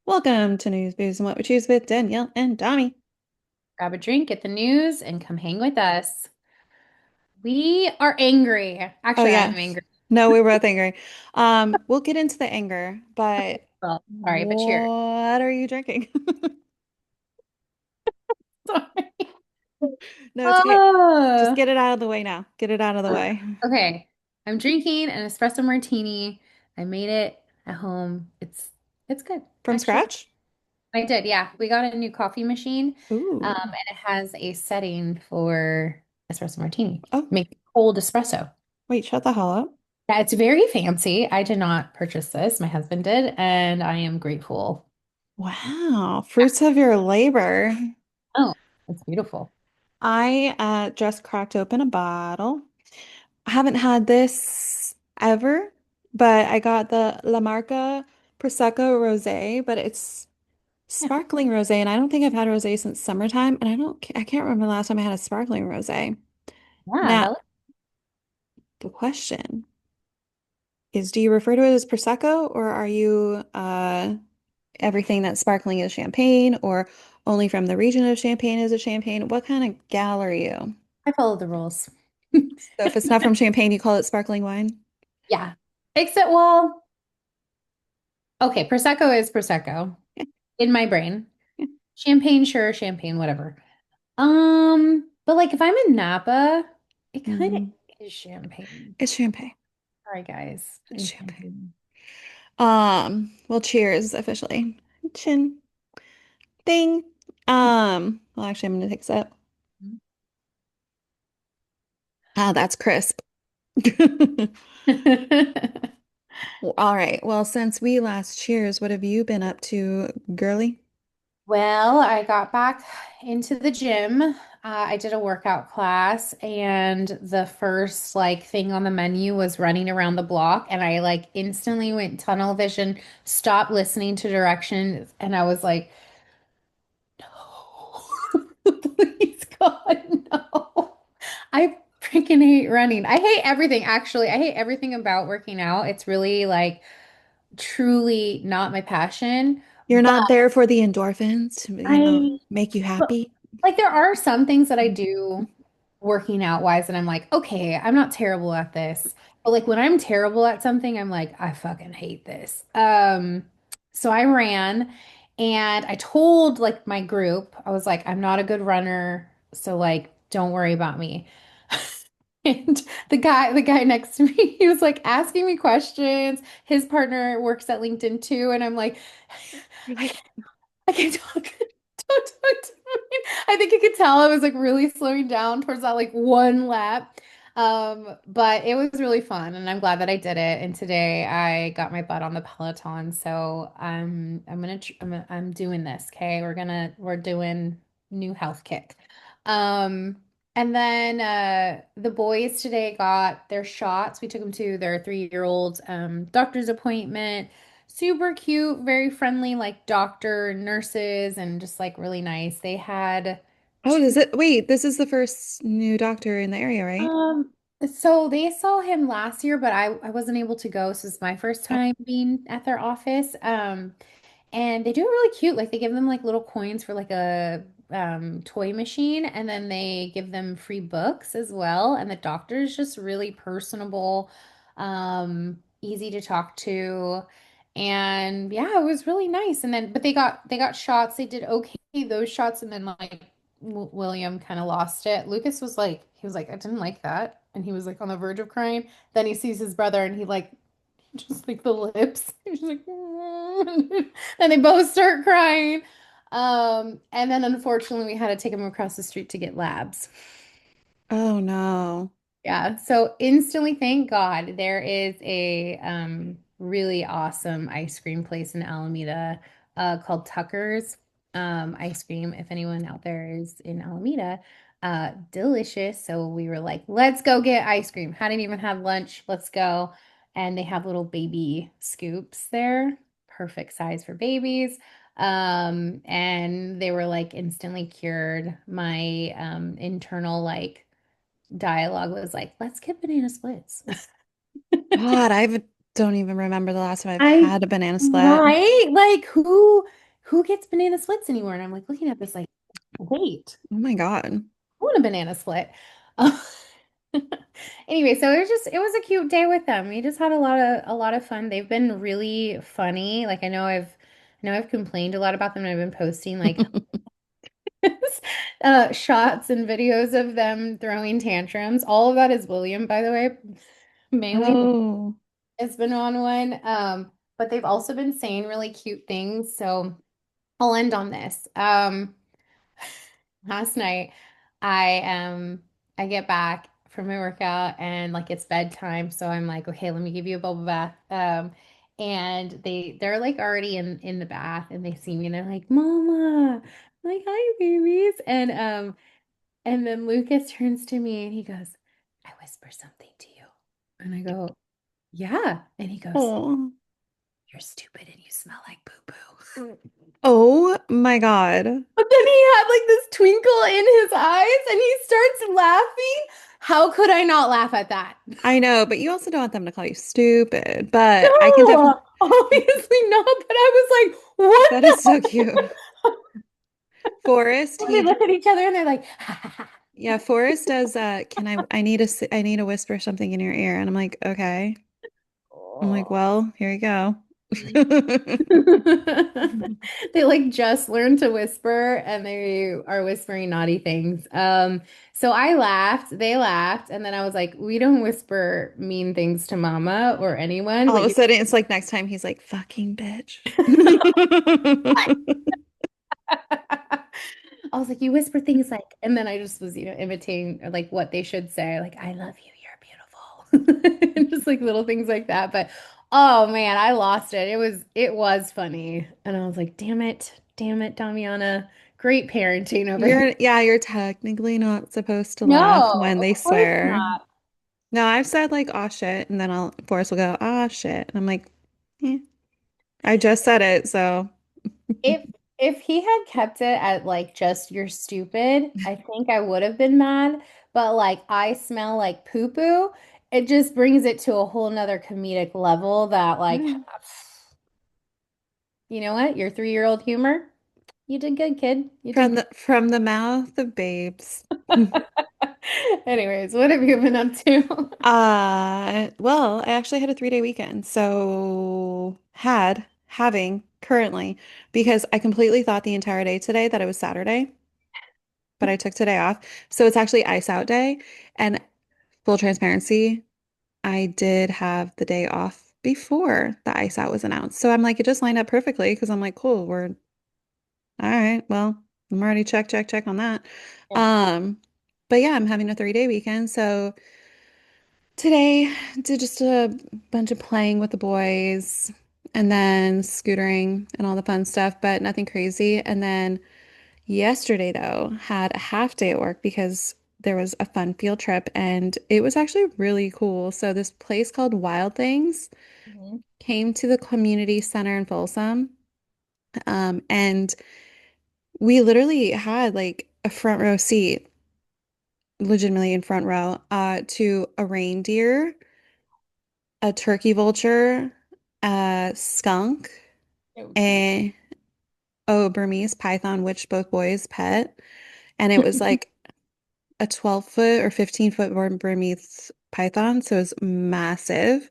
Welcome to News, Booze, and What We Choose with Danielle and Dami. Grab a drink, get the news, and come hang with us. We are angry. Oh, Actually, I'm yes. angry. No, we were both angry. We'll get into the anger, but Well, sorry, but cheers. what are you drinking? Sorry. No, it's okay. Just Oh, get it out of the way now. Get it out of the way. okay. I'm drinking an espresso martini. I made it at home. It's good, From actually. scratch? I did, yeah. We got a new coffee machine, Ooh. and it has a setting for espresso martini. Oh, Make cold espresso. wait, shut the hell up. Yeah, it's very fancy. I did not purchase this. My husband did, and I am grateful. Wow. Fruits of your labor. Oh, it's beautiful. I just cracked open a bottle. I haven't had this ever, but I got the La Marca Prosecco Rosé, but it's Yeah, sparkling rosé, and I don't think I've had rosé since summertime, and I can't remember the last time I had a sparkling rosé. yeah, Now, the question is, do you refer to it as Prosecco, or are you everything that's sparkling is champagne, or only from the region of Champagne is a champagne? What kind of gal are you? I follow the rules. So if it's not from Champagne, you call it sparkling wine? Yeah. Except, well, okay, Prosecco is Prosecco in my brain. Champagne, sure, champagne, whatever. But like if I'm in Napa, it kind of Mm, is champagne. it's champagne. Sorry, guys. It's It's champagne. champagne. Well, cheers officially. Chin. Ding. Well, actually, I'm gonna take a sip. Ah, that's crisp. Well, all right. Well, since we last cheers, what have you been up to, girly? Well, I got back into the gym. I did a workout class, and the first like thing on the menu was running around the block, and I like instantly went tunnel vision, stopped listening to directions, and I was like, no, please God, no. I freaking hate running. I hate everything, actually. I hate everything about working out. It's really like truly not my passion. You're not there for the endorphins to, I make you but, happy. like there are some things that I do working out wise and I'm like, okay, I'm not terrible at this. But like when I'm terrible at something, I'm like, I fucking hate this. So I ran and I told like my group, I was like, I'm not a good runner, so like don't worry about me. And the guy next to me, he was like asking me questions. His partner works at LinkedIn too, and I'm like, You're I like, I can talk. Don't talk to me. I think you could tell I was like really slowing down towards that like one lap. But it was really fun and I'm glad that I did it. And today I got my butt on the Peloton. So I'm doing this. Okay. We're doing new health kick. Um, and then the boys today got their shots. We took them to their 3-year-old doctor's appointment. Super cute, very friendly, like doctor, nurses, and just like really nice. They had oh, two. does it? Wait, this is the first new doctor in the area, right? Um, so they saw him last year, but I wasn't able to go. So it's my first Oh, time being at their office. And they do it really cute. Like they give them like little coins for like a toy machine, and then they give them free books as well. And the doctor's just really personable, easy to talk to. And yeah, it was really nice. And then but they got shots. They did okay those shots, and then like William kind of lost it. Lucas was like he was like I didn't like that. And he was like on the verge of crying. Then he sees his brother and he like just like the lips. He's like, and they both start crying. And then unfortunately, we had to take him across the street to get labs. oh no. Yeah, so instantly, thank God, there is a really awesome ice cream place in Alameda called Tucker's Ice Cream. If anyone out there is in Alameda, delicious. So we were like, let's go get ice cream. Hadn't even had lunch. Let's go. And they have little baby scoops there, perfect size for babies. And they were like instantly cured. My internal like dialogue was like, let's get banana splits. God, I've don't even remember the last time I've I had a banana split. right? Like who gets banana splits anymore? And I'm like looking at this like, wait, Oh my God. I want a banana split. Uh, Anyway, so it was a cute day with them. We just had a lot of fun. They've been really funny. Like I know I've complained a lot about them and I've been posting like shots and videos of them throwing tantrums. All of that is William, by the way. Mainly Oh. has been on one. But they've also been saying really cute things. So I'll end on this. Last night I get back from my workout and like it's bedtime, so I'm like, okay, let me give you a bubble bath. And they're like already in the bath and they see me and they're like, Mama. I'm like, hi, babies. And then Lucas turns to me and he goes, I whisper something to you. And I go, yeah. And he goes, Oh. you're stupid and you smell like poo-poo. Oh my God. But then he had like this twinkle in his eyes and he starts laughing. How could I not laugh at that? I know, but you also don't want them to call you stupid. But I can definitely, No, obviously not. But I was like, what that is so cute. the? Forrest, And they look at each other and they're like, yeah, Forrest does, I need to whisper something in your ear. And I'm like, okay. I'm like, oh. well, here you go. They like just learned to whisper and they are whispering naughty things. So I laughed, they laughed, and then I was like, we don't whisper mean things to mama or anyone, All of but a you sudden, it's like next time he's like, fucking bitch. I was like, you whisper things like, and then I just was, imitating like what they should say, like, I love you, you're beautiful. And just like little things like that. But oh man, I lost it. It was funny. And I was like, damn it, Damiana. Great parenting over here. You're technically not supposed to laugh No, when of they course swear. not. No, I've said like, "aw shit," and then Forrest will go, "ah shit," and I'm like, "Yeah, I just said it." So, If if he had kept it at like just you're stupid, I think I would have been mad. But like I smell like poo poo, it just brings it to a whole nother comedic level that like, yeah. you know what? Your 3-year-old humor, you did good, kid. You did From the mouth of babes. Anyways, what have you been up to? Well, I actually had a 3-day weekend. So having currently because I completely thought the entire day today that it was Saturday, but I took today off. So it's actually ice out day. And full transparency, I did have the day off before the ice out was announced. So I'm like, it just lined up perfectly because I'm like, cool, we're all right. Well, I'm already check on that. Yeah. Um, but yeah, I'm having a 3-day weekend. So today did just a bunch of playing with the boys and then scootering and all the fun stuff, but nothing crazy. And then yesterday, though, had a half day at work because there was a fun field trip and it was actually really cool. So this place called Wild Things Mhm. came to the community center in Folsom. And we literally had like a front row seat, legitimately in front row, to a reindeer, a turkey vulture, a skunk, So cute. a Burmese python, which both boys pet. And it was like a 12-foot or 15-foot Burmese python, so it was massive.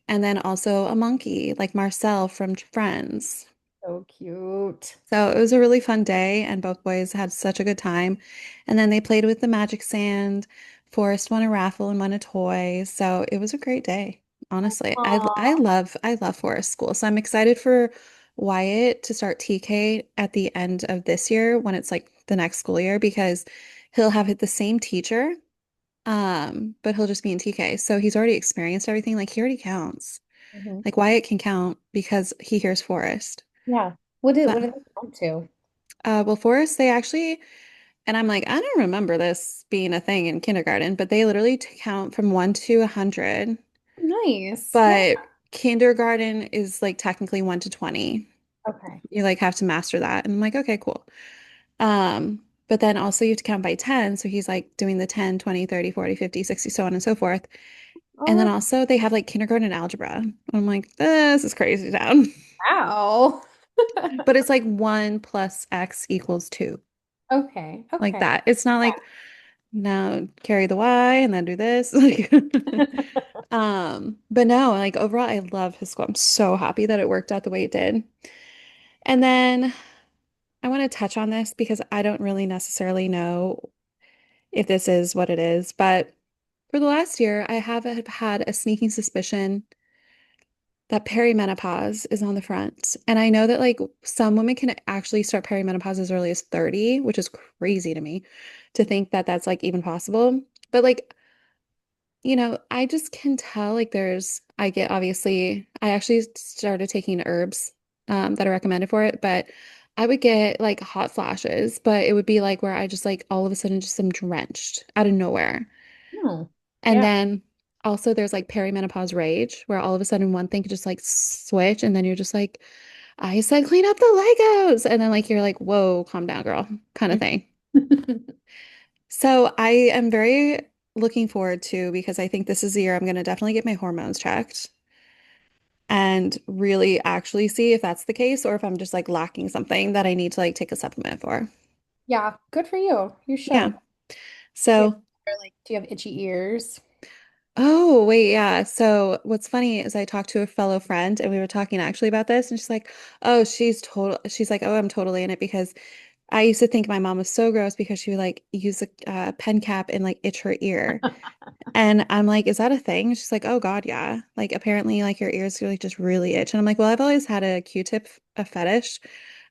And then also a monkey, like Marcel from Friends. So cute. So it was a really fun day, and both boys had such a good time. And then they played with the magic sand. Forrest won a raffle and won a toy. So it was a great day, honestly. Aw. I love Forest School. So I'm excited for Wyatt to start TK at the end of this year when it's like the next school year because he'll have the same teacher, but he'll just be in TK. So he's already experienced everything. Like he already counts. Mhm. Like Wyatt can count because he hears Forest. Yeah. So, What did they come to? well, Forest, they actually, and I'm like, I don't remember this being a thing in kindergarten, but they literally count from 1 to 100. Nice. Yeah. But kindergarten is like technically 1 to 20. Okay. You like have to master that. And I'm like, okay, cool. But then also you have to count by 10. So he's like doing the 10, 20, 30, 40, 50, 60, so on and so forth. And then Oh, also they have like kindergarten algebra. I'm like, this is crazy town. wow. But it's like 1 plus X equals 2. Okay, Like okay. that. It's not like now carry the Y and then do this. Like but no, like overall I love his school. I'm so happy that it worked out the way it did. And then I want to touch on this because I don't really necessarily know if this is what it is, but for the last year, I have had a sneaking suspicion that perimenopause is on the front. And I know that like some women can actually start perimenopause as early as 30, which is crazy to me to think that that's like even possible. But like, I just can tell like I get obviously, I actually started taking herbs that are recommended for it, but I would get like hot flashes, but it would be like where I just like all of a sudden just am drenched out of nowhere. Oh, And yeah. then also there's like perimenopause rage, where all of a sudden one thing could just like switch, and then you're just like, I said clean up the Legos. And then like you're like, whoa, calm down, girl, kind of thing. So I am very looking forward to because I think this is the year I'm gonna definitely get my hormones checked and really actually see if that's the case or if I'm just like lacking something that I need to like take a supplement for. Yeah, good for you. You Yeah. should. Do you So do you have itchy ears? oh, wait, yeah. So what's funny is I talked to a fellow friend and we were talking actually about this, and she's like, "Oh, she's like, "Oh, I'm totally in it because I used to think my mom was so gross because she would like use a pen cap and like itch her ear." And I'm like, "Is that a thing?" She's like, "Oh God, yeah. Like apparently like your ears like just really itch." And I'm like, "Well, I've always had a Q-tip a fetish.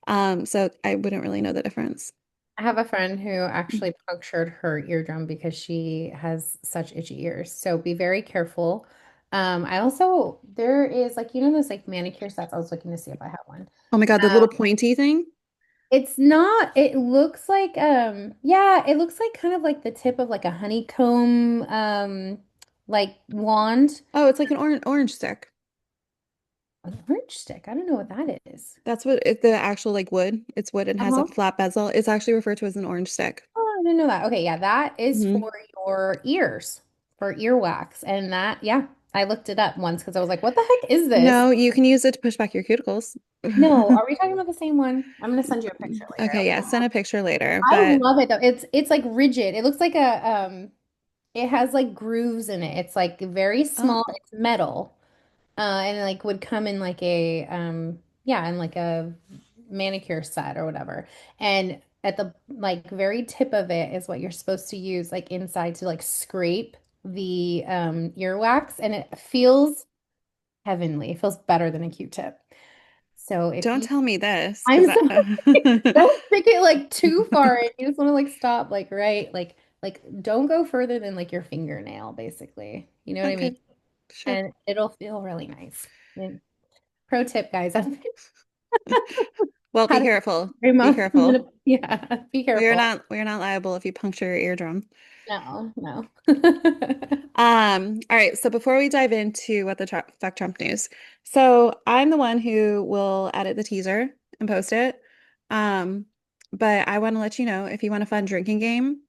So I wouldn't really know the difference." I have a friend who actually punctured her eardrum because she has such itchy ears. So be very careful. I also there is like those like manicure sets. I was looking to see if I have one. Oh my God, the little pointy thing. It's not, it looks like yeah, it looks like kind of like the tip of like a honeycomb like wand. Oh, it's like an orange stick. An orange stick. I don't know what that is. That's what the actual like wood. It's wood and has a Uh-huh. flat bezel. It's actually referred to as an orange stick. Oh, I didn't know that. Okay, yeah, that is Hmm. for your ears, for earwax. And that, yeah, I looked it up once because I was like, what the heck is this? No, you can use it to push back your cuticles. No, are we talking about the same one? I'm gonna send you a picture later. Okay, yeah, send a picture later. I But love it though. It's like rigid. It looks like a it has like grooves in it. It's like very small. oh, It's metal. And like would come in like a yeah, in like a manicure set or whatever. And at the like very tip of it is what you're supposed to use like inside to like scrape the earwax, and it feels heavenly. It feels better than a Q-tip. So if don't you tell me this, I'm because sorry, don't stick it like too far in. You just want to like stop like right like don't go further than like your fingernail basically. You know what I mean? okay, sure. And it'll feel really nice. And pro tip, guys, Well, how be to careful. Be I'm careful. yeah, be We are careful. not we are not liable if you puncture your eardrum. No, no. All right, so before we dive into what the fuck Trump news, so I'm the one who will edit the teaser and post it. Um, but I want to let you know if you want a fun drinking game,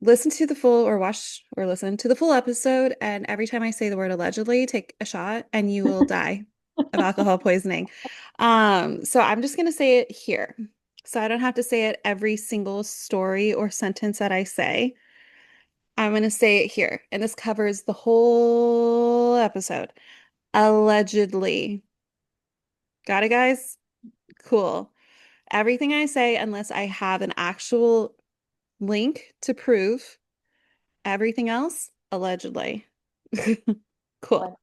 listen to the full or watch or listen to the full episode, and every time I say the word allegedly, take a shot and you will die of alcohol poisoning. So I'm just gonna say it here. So I don't have to say it every single story or sentence that I say. I'm going to say it here, and this covers the whole episode. Allegedly. Got it, guys? Cool. Everything I say, unless I have an actual link to prove everything else, allegedly. Cool.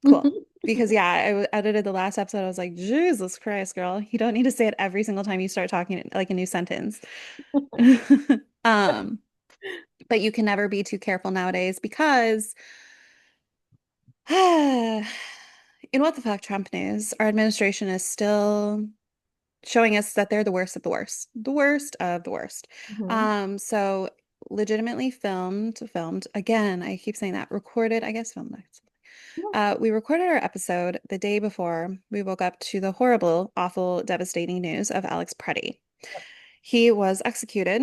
Cool. Because, yeah, edited the last episode. I was like, Jesus Christ, girl. You don't need to say it every single time you start talking like a new sentence. Um, but you can never be too careful nowadays because in what the fuck Trump news, our administration is still showing us that they're the worst of the worst, the worst of the worst. Mhm. So legitimately filmed again. I keep saying that recorded, I guess filmed. We recorded our episode the day before we woke up to the horrible, awful, devastating news of Alex Preddy. He was executed.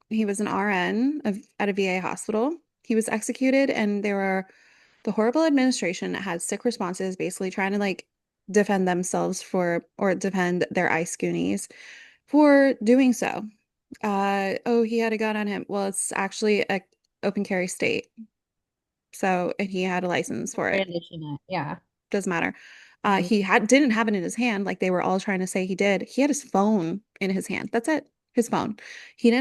He was an RN at a VA hospital. He was executed, and there were the horrible administration had sick responses, basically trying to like defend themselves for or defend their ice goonies for doing so. Oh, he had a gun on him. Well, it's actually a open carry state. So, and he had a license for it. Brandishing it. Yeah. Doesn't matter. Mhm. He had didn't have it in his hand like they were all trying to say he did. He had his phone in his hand. That's it. His phone. He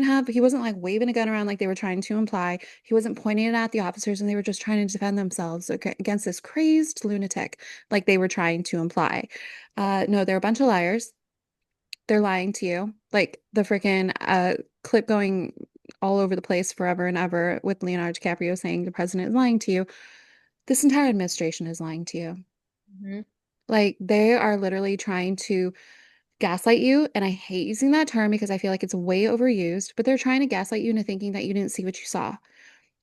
wasn't like waving a gun around like they were trying to imply. He wasn't pointing it at the officers and they were just trying to defend themselves against this crazed lunatic like they were trying to imply. No, they're a bunch of liars. They're lying to you. Like the freaking clip going all over the place forever and ever with Leonardo DiCaprio saying the president is lying to you. This entire administration is lying to you. Mhm. Like they are literally trying to gaslight you. And I hate using that term because I feel like it's way overused, but they're trying to gaslight you into thinking that you didn't see what you saw,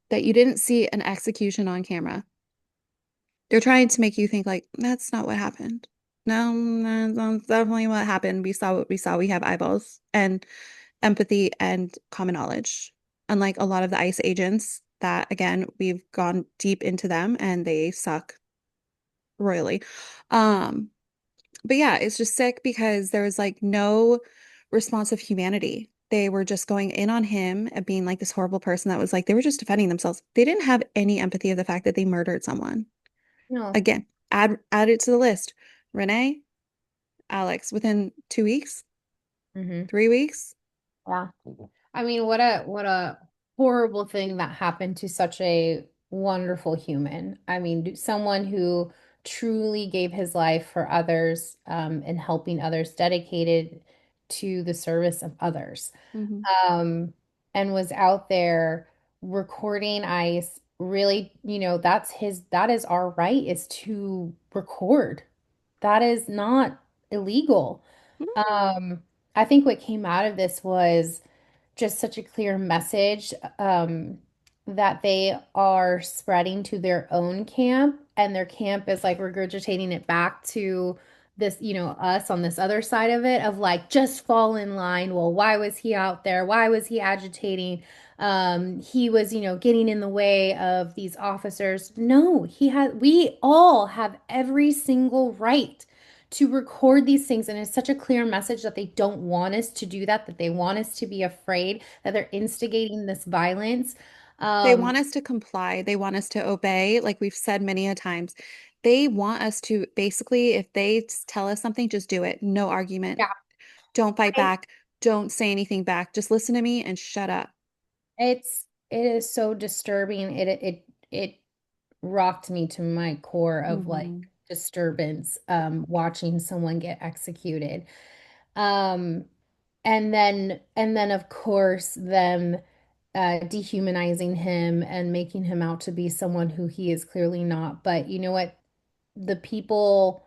that you didn't see an execution on camera. They're trying to make you think like that's not what happened. No, that's definitely what happened. We saw what we saw. We have eyeballs and empathy and common knowledge. Unlike a lot of the ICE agents that again, we've gone deep into them and they suck royally. Um, But yeah, it's just sick because there was like no response of humanity. They were just going in on him and being like this horrible person that was like they were just defending themselves. They didn't have any empathy of the fact that they murdered someone. No. Again, add it to the list. Renee, Alex, within 2 weeks, Hmm. 3 weeks. Yeah. I mean, what a horrible thing that happened to such a wonderful human. I mean, someone who truly gave his life for others, and helping others, dedicated to the service of others. Hmm. um, and was out there recording ice. Really, that is our right, is to record. That is not illegal. Um, I think what came out of this was just such a clear message, that they are spreading to their own camp, and their camp is like regurgitating it back to this, us on this other side of it, of like, just fall in line. Well, why was he out there? Why was he agitating? He was, getting in the way of these officers. No, we all have every single right to record these things. And it's such a clear message that they don't want us to do that, that they want us to be afraid, that they're instigating this violence. They Um, want us to comply. They want us to obey, like we've said many a times. They want us to basically, if they tell us something, just do it. No argument. yeah, Don't fight I- back. Don't say anything back. Just listen to me and shut up. it is so disturbing. It rocked me to my core of like Hmm. disturbance, watching someone get executed. Um, and then of course them dehumanizing him and making him out to be someone who he is clearly not. But you know what? The people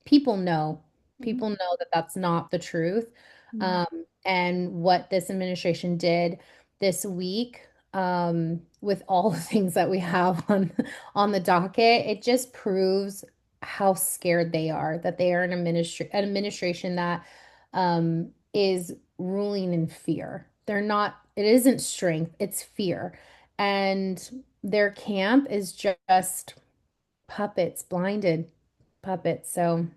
know. Hmm. People know that that's not the truth. Hmm. And what this administration did this week, with all the things that we have on the docket, it just proves how scared they are, that they are an administration that, is ruling in fear. They're not, it isn't strength, it's fear. And their camp is just puppets, blinded puppets. So,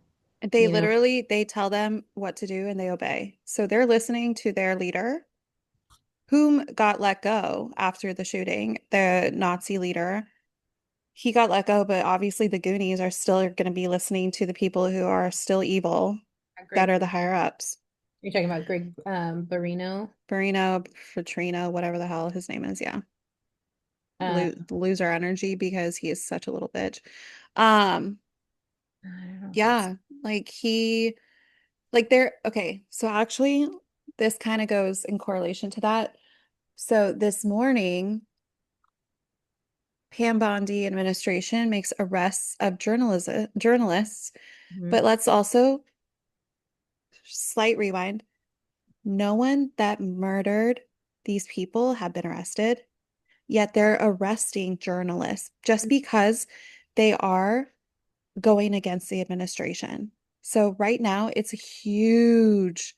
They you know, literally they tell them what to do and they obey. So they're listening to their leader, whom got let go after the shooting, the Nazi leader. He got let go, but obviously the Goonies are still going to be listening to the people who are still evil, that Greg, are the higher ups. you're talking about Greg, Barino. Farina, Fatrina, whatever the hell his name is. Yeah. Uh, Loser energy because he is such a little bitch. Um, I don't know if that's. yeah, like he like there okay, so actually this kind of goes in correlation to that. So this morning, Pam Bondi administration makes arrests of journalists, Mhm. but let's also slight rewind. No one that murdered these people have been arrested, yet they're arresting journalists just because they are going against the administration. So right now, it's a huge,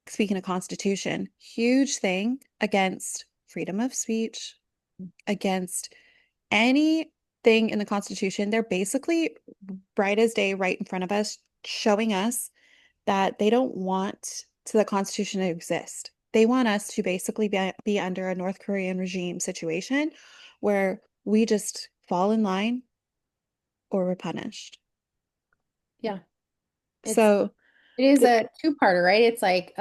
speaking of Constitution, huge thing against freedom of speech, against anything in the Constitution. They're basically bright as day right in front of us, showing us that they don't want the Constitution to exist. They want us to basically be under a North Korean regime situation where we just fall in line or we're punished. Yeah. It's So, it is the, a two-parter, right? It's like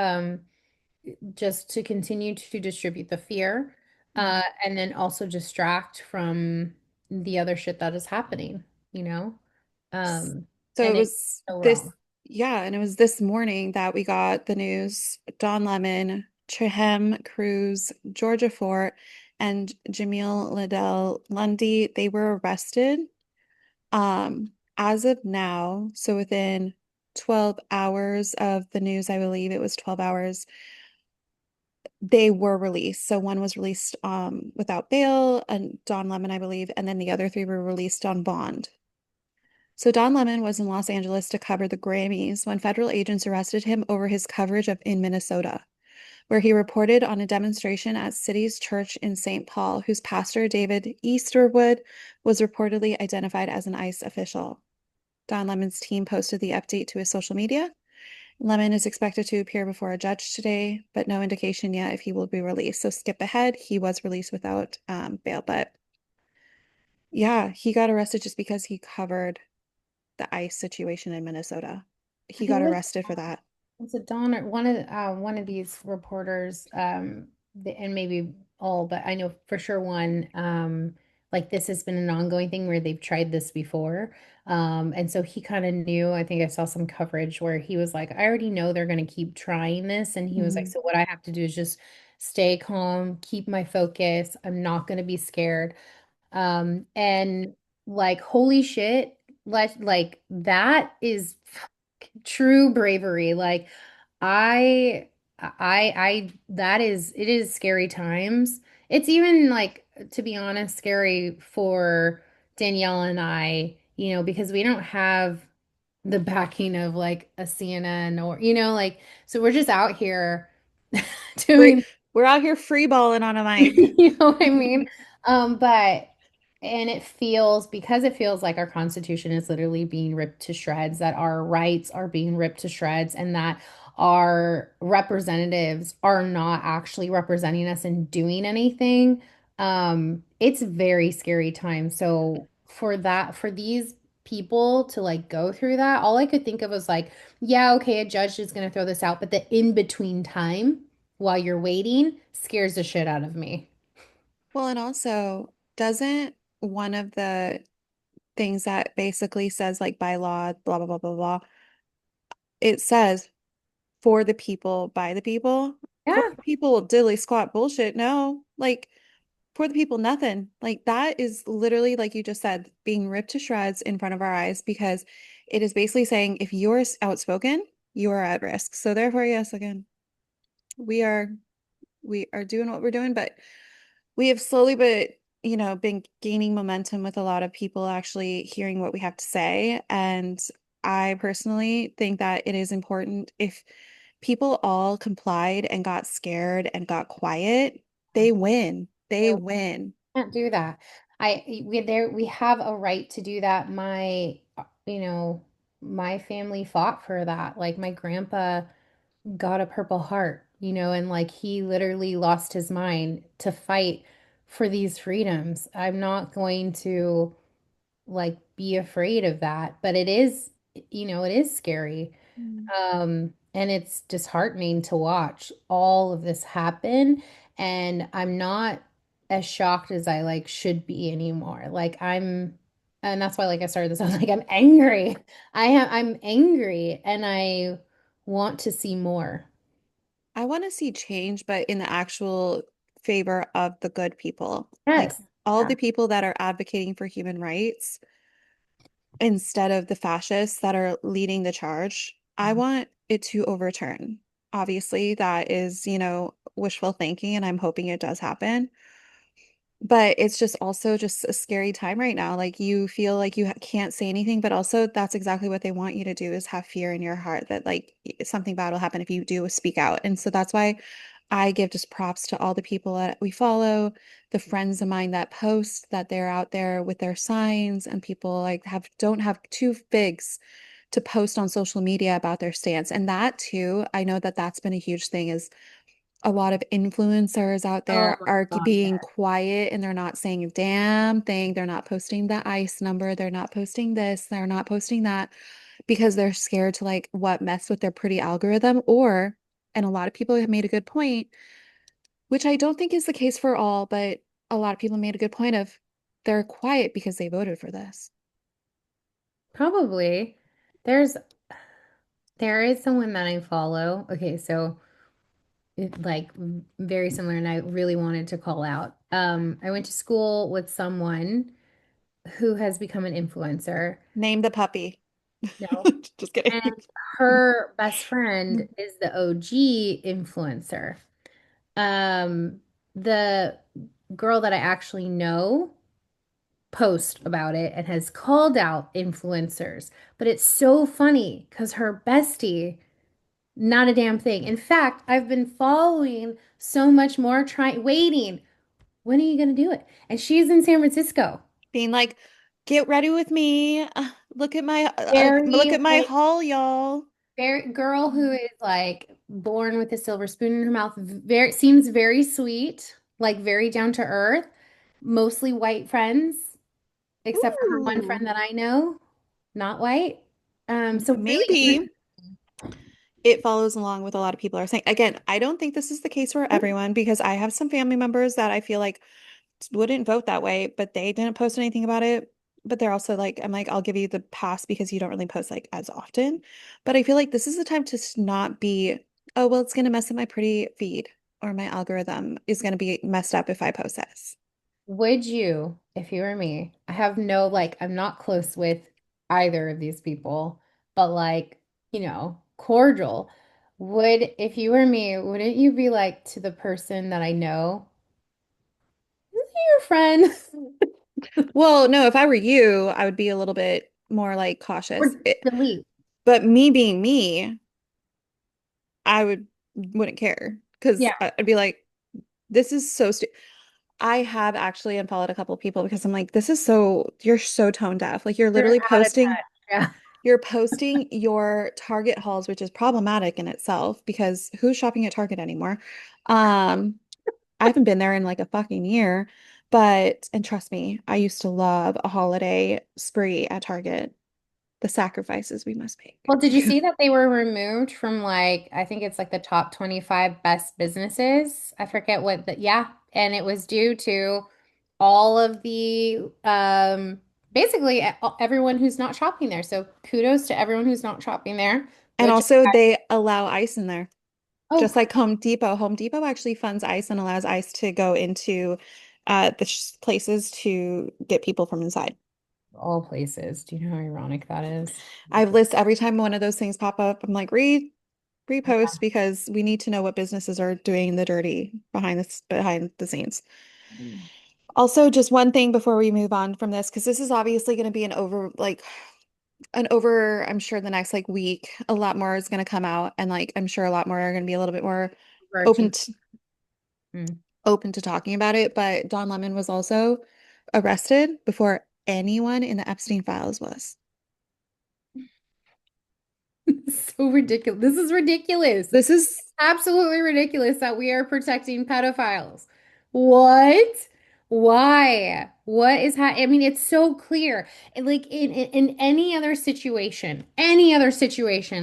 just to continue to distribute the fear, and then also distract from the other shit that is happening, you know? Um, so it and it's was so this, wrong. yeah, and it was this morning that we got the news. Don Lemon, Trihem Cruz, Georgia Fort, and Jamil Liddell Lundy, they were arrested. As of now, so within 12 hours of the news, I believe it was 12 hours, they were released. So one was released without bail, and Don Lemon, I believe, and then the other three were released on bond. So Don Lemon was in Los Angeles to cover the Grammys when federal agents arrested him over his coverage of in Minnesota, where he reported on a demonstration at City's Church in St. Paul, whose pastor, David Easterwood, was reportedly identified as an ICE official. Don Lemon's team posted the update to his social media. Lemon is expected to appear before a judge today, but no indication yet if he will be released. So skip ahead. He was released without bail, but yeah, he got arrested just because he covered the ICE situation in Minnesota. He got Who was arrested for that. Was it Don or one of these reporters, and maybe all, but I know for sure one, like this has been an ongoing thing where they've tried this before. And so he kind of knew, I think I saw some coverage where he was like, I already know they're going to keep trying this. And he was like, Mhm. so what I have to do is just stay calm, keep my focus. I'm not going to be scared. And like, holy shit, like that is true bravery. Like that is, it is scary times. It's even like, to be honest, scary for Danielle and I, because we don't have the backing of like a CNN or, like, so we're just out here We're doing. we're out here free balling on a mic. You know what I mean? But and it feels, because it feels like our Constitution is literally being ripped to shreds, that our rights are being ripped to shreds, and that our representatives are not actually representing us and doing anything. It's a very scary time. So for these people to like go through that, all I could think of was like, yeah, okay, a judge is going to throw this out, but the in between time while you're waiting scares the shit out of me. Well, and also, doesn't one of the things that basically says like by law, blah blah blah blah blah, it says for the people, by the people, for Yeah, the people, diddly squat bullshit. No, like for the people, nothing. Like that is literally, like you just said, being ripped to shreds in front of our eyes because it is basically saying if you're outspoken, you are at risk. So therefore, yes, again, we are we are doing what we're doing, but we have slowly but been gaining momentum with a lot of people actually hearing what we have to say. And I personally think that it is important if people all complied and got scared and got quiet, they win. they They win. can't do that. We have a right to do that. My family fought for that. Like my grandpa got a Purple Heart, and like he literally lost his mind to fight for these freedoms. I'm not going to like be afraid of that, but it is scary. Mm. And it's disheartening to watch all of this happen. And I'm not as shocked as I like should be anymore. And that's why like I started this, I was like, I'm angry. I'm angry and I want to see more. I want to see change, but in the actual favor of the good people, like Yes. all Yeah. the people that are advocating for human rights instead of the fascists that are leading the charge. I want it to overturn. Obviously, that is, wishful thinking, and I'm hoping it does happen. But it's just also just a scary time right now. Like you feel like you can't say anything, but also that's exactly what they want you to do is have fear in your heart that like something bad will happen if you do speak out. And so that's why I give just props to all the people that we follow, the friends of mine that post that they're out there with their signs, and people like have don't have two figs to post on social media about their stance. And that too, I know that that's been a huge thing is a lot of influencers out Oh there my are God, being yes. quiet and they're not saying a damn thing. They're not posting the ICE number. They're not posting this. They're not posting that because they're scared to like what mess with their pretty algorithm or, and a lot of people have made a good point, which I don't think is the case for all, but a lot of people made a good point of they're quiet because they voted for this. Probably. There's there is someone that I follow. Okay, so like very similar, and I really wanted to call out. I went to school with someone who has become an influencer. Name the puppy. No. Just And kidding. her best friend is the OG influencer. Um, the girl that I actually know post about it and has called out influencers. But it's so funny because her bestie, not a damn thing. In fact, I've been following so much more, trying, waiting. When are you going to do it? And she's in San Francisco. Being like, get ready with me. Look Very at my like haul, y'all. very girl who is like born with a silver spoon in her mouth. Very seems very sweet, like very down to earth. Mostly white friends, except for her one Ooh, friend that I know, not white. So really maybe it follows along with a lot of people are saying. Again, I don't think this is the case for everyone because I have some family members that I feel like wouldn't vote that way, but they didn't post anything about it. But they're also like, I'm like, I'll give you the pass because you don't really post like as often. But I feel like this is the time to not be, oh, well, it's going to mess up my pretty feed or my algorithm is going to be messed up if I post this. would you, if you were me, I have no, like, I'm not close with either of these people, but like, cordial. If you were me, wouldn't you be like to the person that I know, "Is he your friend?" Well, no, if I were you, I would be a little bit more like cautious. Or delete? But me being me, I wouldn't care because Yeah, I'd be like, this is so stupid. I have actually unfollowed a couple of people because I'm like, you're so tone deaf. Like you're out of touch. Yeah. you're posting your Target hauls, which is problematic in itself because who's shopping at Target anymore? Um, I haven't been there in like a fucking year, and trust me, I used to love a holiday spree at Target, the sacrifices we must Well, did you make. see that they were removed from like, I think it's like the top 25 best businesses? I forget yeah. And it was due to all of the, basically everyone who's not shopping there. So kudos to everyone who's not shopping there, And which, also they allow ice in there. oh, Just like Home Depot. Home Depot actually funds ICE and allows ICE to go into the places to get people from inside. all places. Do you know how ironic that is? I've listed every time one of those things pop up, I'm like, repost because we need to know what businesses are doing the dirty behind the scenes. Also, just one thing before we move on from this, because this is obviously going to be I'm sure the next like week, a lot more is going to come out, and like I'm sure a lot more are going to be a little bit more open Virgin. to Mm. open to talking about it, but Don Lemon was also arrested before anyone in the Epstein files was. So ridiculous. This is ridiculous. This is, Absolutely ridiculous that we are protecting pedophiles. What? Why? What is I mean, it's so clear. Like in any other situation,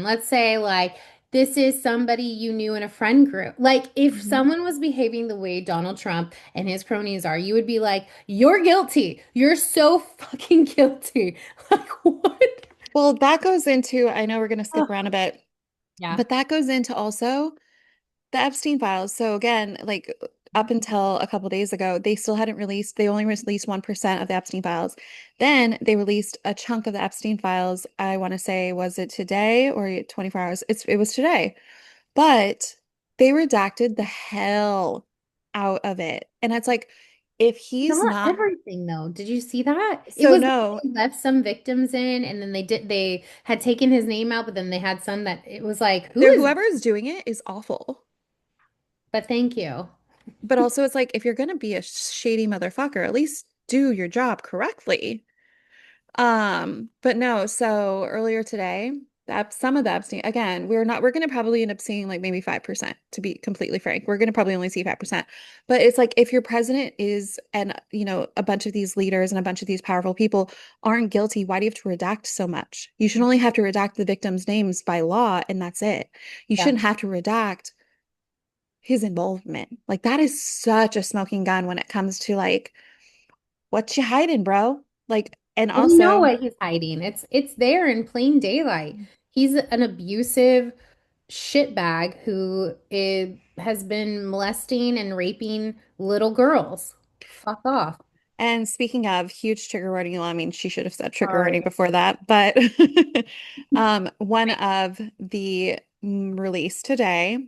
let's say like this is somebody you knew in a friend group. Like if Mhm. someone was behaving the way Donald Trump and his cronies are, you would be like, "You're guilty. You're so fucking guilty." Like what? Well, that goes into, I know we're going to skip Oh, around a bit, yeah. but that goes into also the Epstein files. So again, like up until a couple days ago, they only released 1% of the Epstein files. Then they released a chunk of the Epstein files. I want to say, was it today or 24 hours? It was today. But they redacted the hell out of it. And it's like, if he's Not not, everything though. Did you see that? It so was like no, they left some victims in and then they had taken his name out, but then they had some that it was like, who there, is whoever is doing it is awful. But thank you. But also, it's like if you're gonna be a shady motherfucker, at least do your job correctly. But no, so earlier today, some of the Epstein, again, we're gonna probably end up seeing like maybe 5%, to be completely frank. We're gonna probably only see 5%. But it's like if your president is, and a bunch of these leaders and a bunch of these powerful people aren't guilty, why do you have to redact so much? You should only have to redact the victims' names by law, and that's it. You Yeah. shouldn't have to redact his involvement. Like that is such a smoking gun when it comes to like, what you hiding, bro? Like, and We know also, what he's hiding. It's there in plain daylight. He's an abusive shitbag who has been molesting and raping little girls. Fuck off. and speaking of huge trigger warning, well, I mean, she should have said trigger Sorry. warning before that, but one of the released today.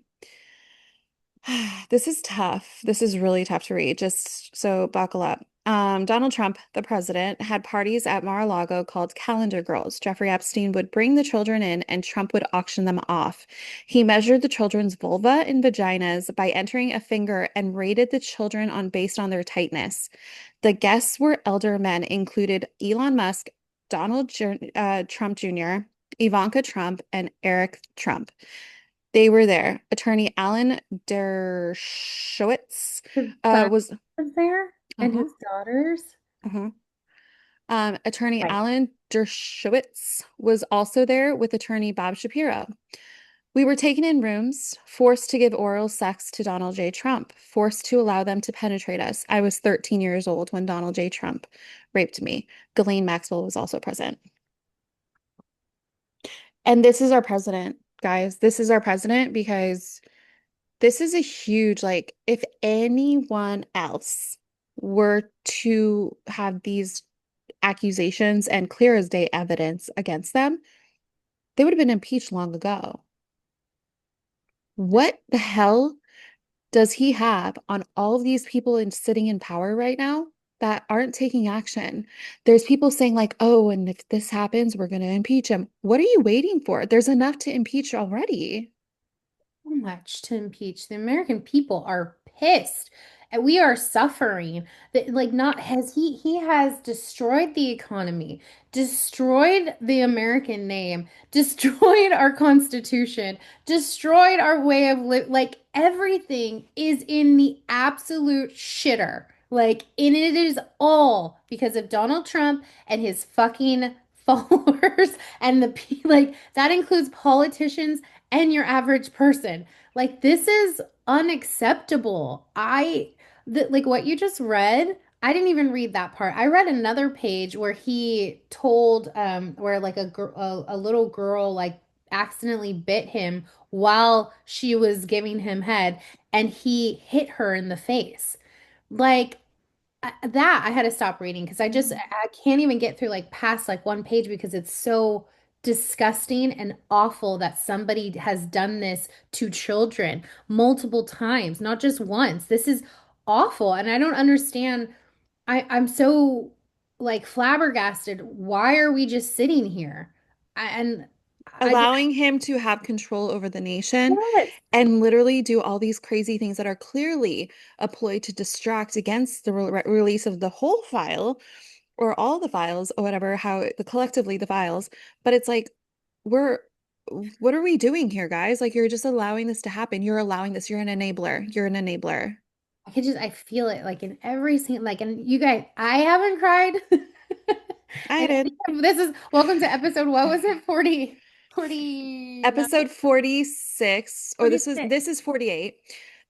This is tough. This is really tough to read. Just so buckle up. Donald Trump, the president, had parties at Mar-a-Lago called Calendar Girls. Jeffrey Epstein would bring the children in and Trump would auction them off. He measured the children's vulva and vaginas by entering a finger and rated the children based on their tightness. The guests were elder men, included Elon Musk, Trump Jr., Ivanka Trump, and Eric Trump. They were there. Attorney Alan Dershowitz His son was was there and uh-huh, his daughters. uh-huh. Attorney Right. Alan Dershowitz was also there with attorney Bob Shapiro. We were taken in rooms, forced to give oral sex to Donald J. Trump, forced to allow them to penetrate us. I was 13 years old when Donald J. Trump raped me. Ghislaine Maxwell was also present. And this is our president, guys. This is our president because this is a huge, like, if anyone else were to have these accusations and clear as day evidence against them, they would have been impeached long ago. What the hell does he have on all of these people sitting in power right now that aren't taking action? There's people saying, like, oh, and if this happens, we're going to impeach him. What are you waiting for? There's enough to impeach already. So much to impeach. The American people are pissed. And we are suffering. That like not has he has destroyed the economy, destroyed the American name, destroyed our Constitution, destroyed our way of life. Like everything is in the absolute shitter. Like, and it is all because of Donald Trump and his fucking followers and like that includes politicians and your average person. Like this is unacceptable. Like what you just read, I didn't even read that part. I read another page where he told where like a little girl like accidentally bit him while she was giving him head and he hit her in the face. Like that I had to stop reading because I can't even get through like past like one page because it's so disgusting and awful that somebody has done this to children multiple times, not just once. This is awful and I don't understand. I'm so like flabbergasted. Why are we just sitting here? And I Allowing him to have control over the nation yes. and literally do all these crazy things that are clearly a ploy to distract against the release of the whole file or all the files or whatever, how collectively the files. But it's like, we're, what are we doing here, guys? Like, you're just allowing this to happen. You're allowing this. You're an enabler. You're an enabler. I feel it like in every scene, like, and you guys, I haven't cried. I And did. this is welcome to episode, what was it? 49, Episode 46, or 46. this is 48,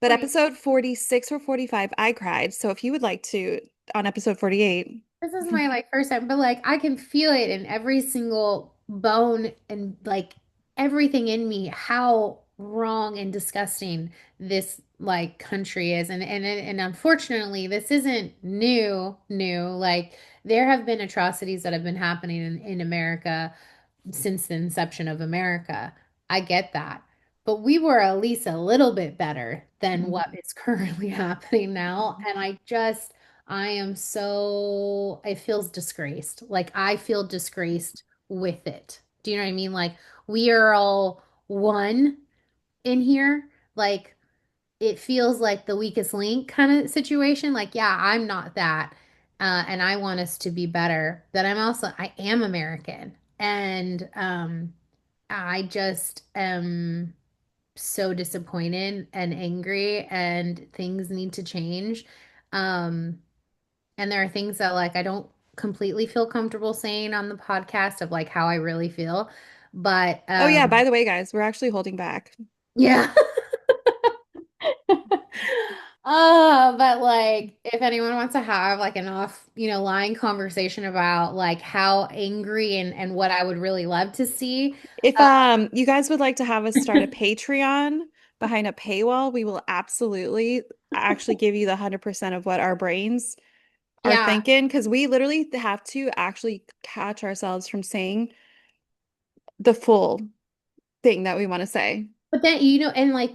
but 40. episode 46 or 45, I cried. So if you would like to, on episode 48, This is my like first time, but like I can feel it in every single bone and like everything in me, how wrong and disgusting this like country is. And unfortunately, this isn't new. Like there have been atrocities that have been happening in America since the inception of America. I get that. But we were at least a little bit better than Mhm. what is currently happening now. And I am so, it feels disgraced. Like I feel disgraced with it. Do you know what I mean? Like we are all one in here. Like it feels like the weakest link kind of situation. Like, yeah, I'm not that. And I want us to be better. But I am American. And I just am so disappointed and angry, and things need to change. Um, and there are things that like I don't completely feel comfortable saying on the podcast of like how I really feel. But Oh yeah, by the way, guys, we're actually holding back. yeah. But like if anyone wants to have like an off, line conversation about like how angry and what I would really love to see. If Uh, you guys would like to have us start a Patreon behind a paywall, we will absolutely actually give you the 100% of what our brains are yeah. thinking because we literally have to actually catch ourselves from saying the full thing that we want to say. But then, and like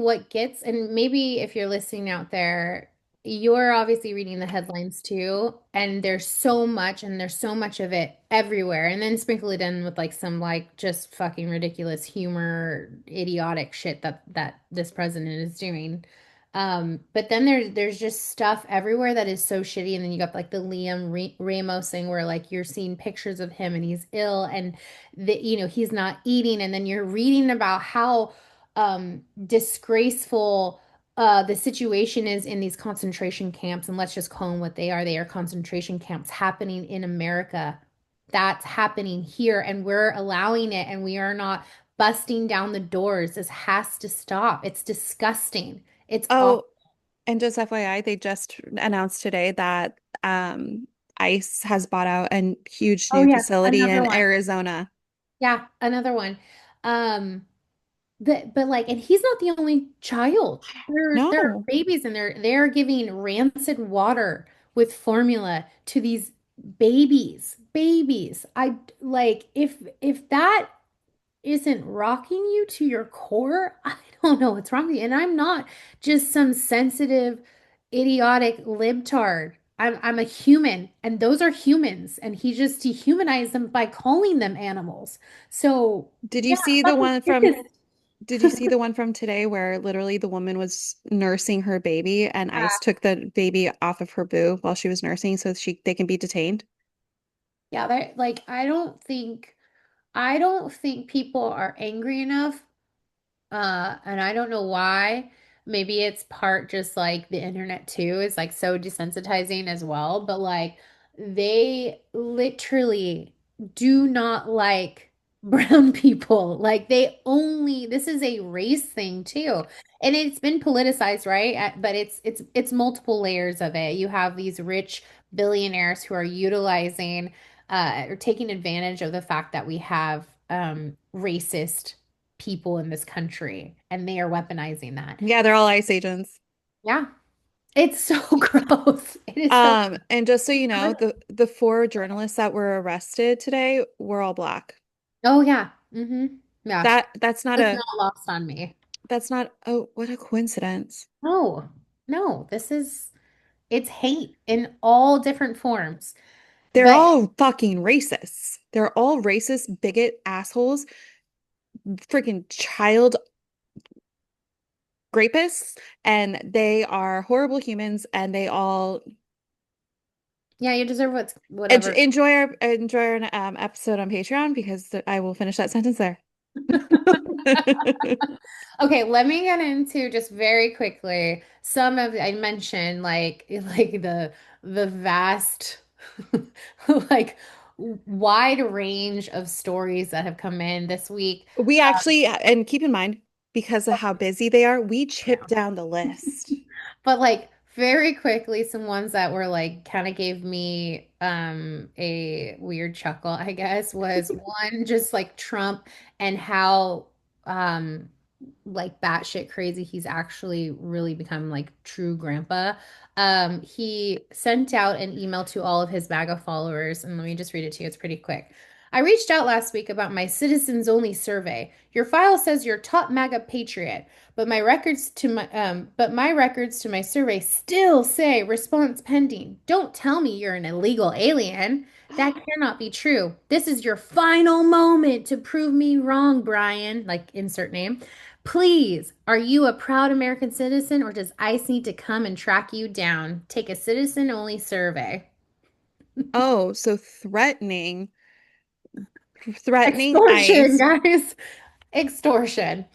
and maybe if you're listening out there, you're obviously reading the headlines too, and there's so much of it everywhere, and then sprinkle it in with like some like just fucking ridiculous humor, idiotic shit that this president is doing. But then there's just stuff everywhere that is so shitty, and then you got like the Ramos thing where like you're seeing pictures of him and he's ill, and he's not eating, and then you're reading about how disgraceful the situation is in these concentration camps. And let's just call them what they are. They are concentration camps happening in America. That's happening here, and we're allowing it, and we are not busting down the doors. This has to stop. It's disgusting. It's awful. Oh, and just FYI, they just announced today that ICE has bought out a huge Oh, new yes, facility another in one. Arizona. Yeah, another one. Um, but like, and he's not the only child. There are No. babies, and they're giving rancid water with formula to these babies. Babies. I like if that isn't rocking you to your core, I don't know what's wrong with you. And I'm not just some sensitive, idiotic libtard. I'm a human, and those are humans, and he just dehumanized them by calling them animals. So Did you yeah, see the fucking one from racist. Did you see the one from today where literally the woman was nursing her baby and ICE took the baby off of her boob while she was nursing so they can be detained? Yeah, that like I don't think people are angry enough. And I don't know why. Maybe it's part just like the internet too is like so desensitizing as well, but like they literally do not like brown people. Like this is a race thing too. And it's been politicized, right? But it's multiple layers of it. You have these rich billionaires who are utilizing or taking advantage of the fact that we have racist people in this country, and they are weaponizing that. Yeah, they're all ICE agents. Yeah. It's so gross. It is so. And just so you know, the four journalists that were arrested today were all black. Oh yeah. Yeah. That's not It's a not lost on me. oh, what a coincidence. No. No, it's hate in all different forms. They're But all fucking racists. They're all racist, bigot assholes, freaking child rapists, and they are horrible humans, and they all yeah, you deserve whatever. enjoy our episode on Patreon because I will finish that sentence there. Okay, let me get into just very quickly some of I mentioned like the vast like wide range of stories that have come in this week. We actually, and keep in mind, because of how busy they are, we chipped Yeah. down the list. But like very quickly, some ones that were like kind of gave me a weird chuckle, I guess, was one just like Trump and how um like batshit crazy he's actually really become like true grandpa. He sent out an email to all of his MAGA followers, and let me just read it to you. It's pretty quick. I reached out last week about my citizens only survey. Your file says you're top MAGA patriot, but my records to my survey still say response pending. Don't tell me you're an illegal alien. That cannot be true. This is your final moment to prove me wrong, Brian. Like insert name. Please, are you a proud American citizen or does ICE need to come and track you down? Take a citizen only survey. Oh, so threatening Extortion, ICE. guys. Extortion.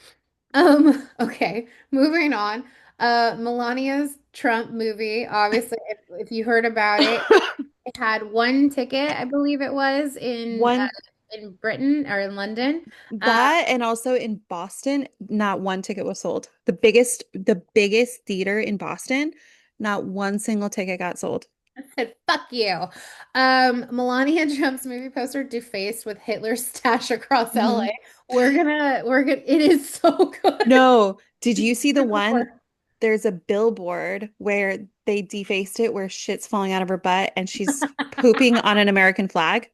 Okay, moving on. Melania's Trump movie, obviously, if you heard about it, it had one ticket, I believe it was One in Britain or in London. Uh, that and also in Boston, not one ticket was sold. The biggest theater in Boston, not one single ticket got sold. I said, fuck you. Melania Trump's movie poster defaced with Hitler's stash across LA. Mhm. It is so good. No, did you see the one? There's a billboard where they defaced it where shit's falling out of her butt and she's pooping on an American flag.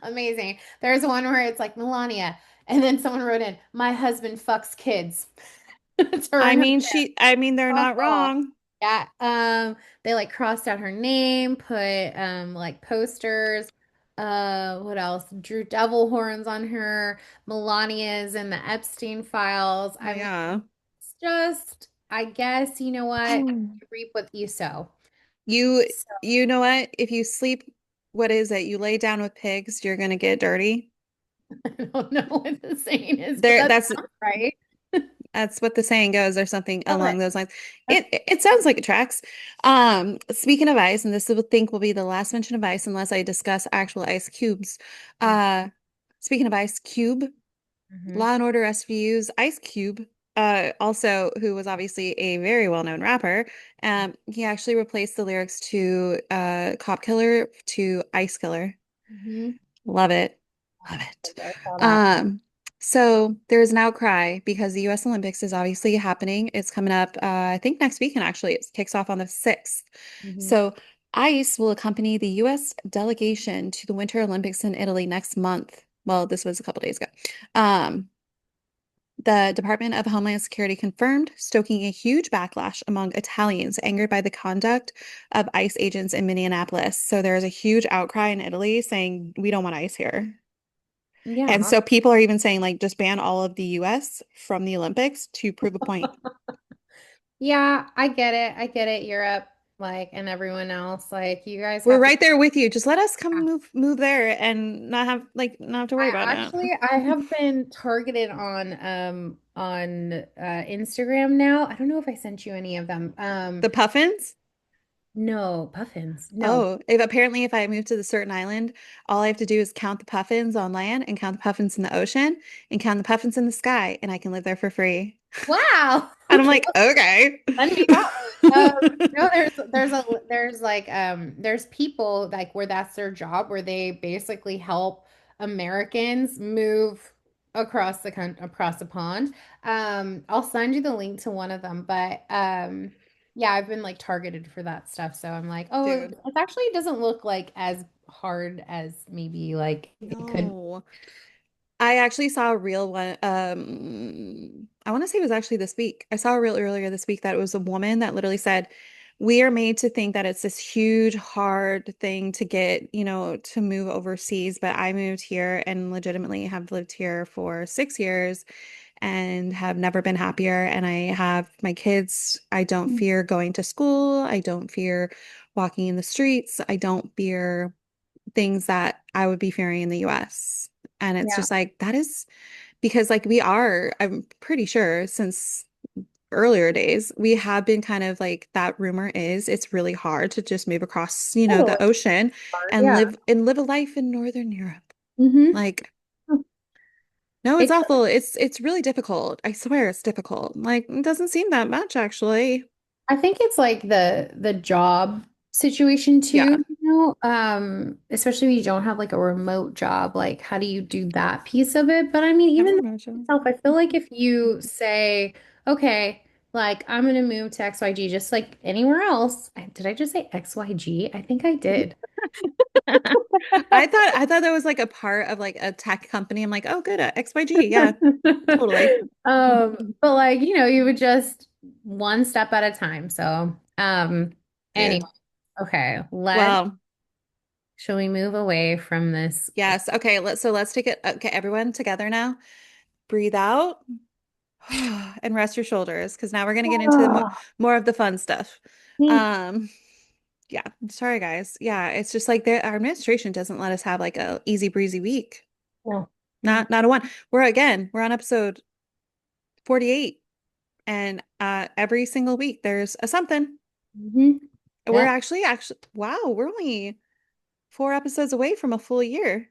Amazing. There's one where it's like Melania, and then someone wrote in, "My husband fucks kids." It's her I and her mean, parents. they're Oh, not God. wrong. Yeah. They like crossed out her name, put like posters. What else? Drew devil horns on her. Melania's in the Epstein files. I mean, Yeah. it's just, I guess, you know what? Oh. You reap what you sow. You So you know what? If you sleep, what is it? You lay down with pigs, you're gonna get dirty. I don't know what the saying is, but There, that's that's right. That's what the saying goes, or something Love along it. those lines. That's It sounds like it tracks. Speaking of ice, and this will think will be the last mention of ice unless I discuss actual ice cubes. Uh, Speaking of ice cube, Mhm. Law and Order SVU's Ice Cube, also who was obviously a very well-known rapper, he actually replaced the lyrics to Cop Killer to Ice Killer. Mhm. Love it. Love it. I saw that. Um, so there's an outcry because the US Olympics is obviously happening. It's coming up, I think next weekend, actually. It kicks off on the 6th. Mhm. So ICE will accompany the US delegation to the Winter Olympics in Italy next month. Well, this was a couple days ago. Um, the Department of Homeland Security confirmed, stoking a huge backlash among Italians angered by the conduct of ICE agents in Minneapolis. So there is a huge outcry in Italy saying, we don't want ICE here. And Yeah. so people are even saying, like, just ban all of the US from the Olympics to prove a point. Yeah, I get it. I get it. Europe, like, and everyone else, like, you guys We're have to. right there with you. Just let us come move there and not have to worry about it. I have been targeted on Instagram now. I don't know if I sent you any of them. The puffins? No, puffins. No. Oh, if apparently if I move to the certain island, all I have to do is count the puffins on land and count the puffins in the ocean and count the puffins in the sky, and I can live there for free. Wow. And I'm Okay. like, okay. Send me that link. No, there's people like where that's their job where they basically help Americans move across the pond. I'll send you the link to one of them, but yeah, I've been like targeted for that stuff, so I'm like, oh, it Dude, actually doesn't look like as hard as maybe like it could. no. I actually saw a real one. I want to say it was actually this week. I saw a reel earlier this week that it was a woman that literally said, "We are made to think that it's this huge, hard thing to get, to move overseas, but I moved here and legitimately have lived here for 6 years and have never been happier. And I have my kids. I don't fear going to school. I don't fear walking in the streets. I don't fear things that I would be fearing in the US." And it's Yeah. just like, that is because, like, I'm pretty sure since earlier days, we have been kind of like that rumor is it's really hard to just move across, Totally. the ocean and Yeah. live a life in Northern Europe. hmm Like, no, it's It awful. It's really difficult. I swear it's difficult. Like, it doesn't seem that much actually. I think it's like the job situation too, Yeah. especially when you don't have like a remote job, like how do you do that piece of it? But I mean, Never even imagine. itself, I feel like if you say, okay, like I'm gonna move to XYG just like anywhere else. Did I just say XYG? I think I did. I thought that was like a part of like a tech company. I'm like, oh, good, XYG. Yeah, totally. But like, you would just one step at a time. So, anyway, Dude. okay, Well, shall we move away from this? yes. Okay, let's take it. Okay, everyone together now. Breathe out and rest your shoulders because now we're gonna get into the more of the fun stuff. Um, yeah, sorry guys. Yeah, it's just like our administration doesn't let us have like a easy breezy week. No. Not a one. We're on episode 48 and every single week there's a something. Mm-hmm. We're Yep. actually wow, we're only 4 episodes away from a full year.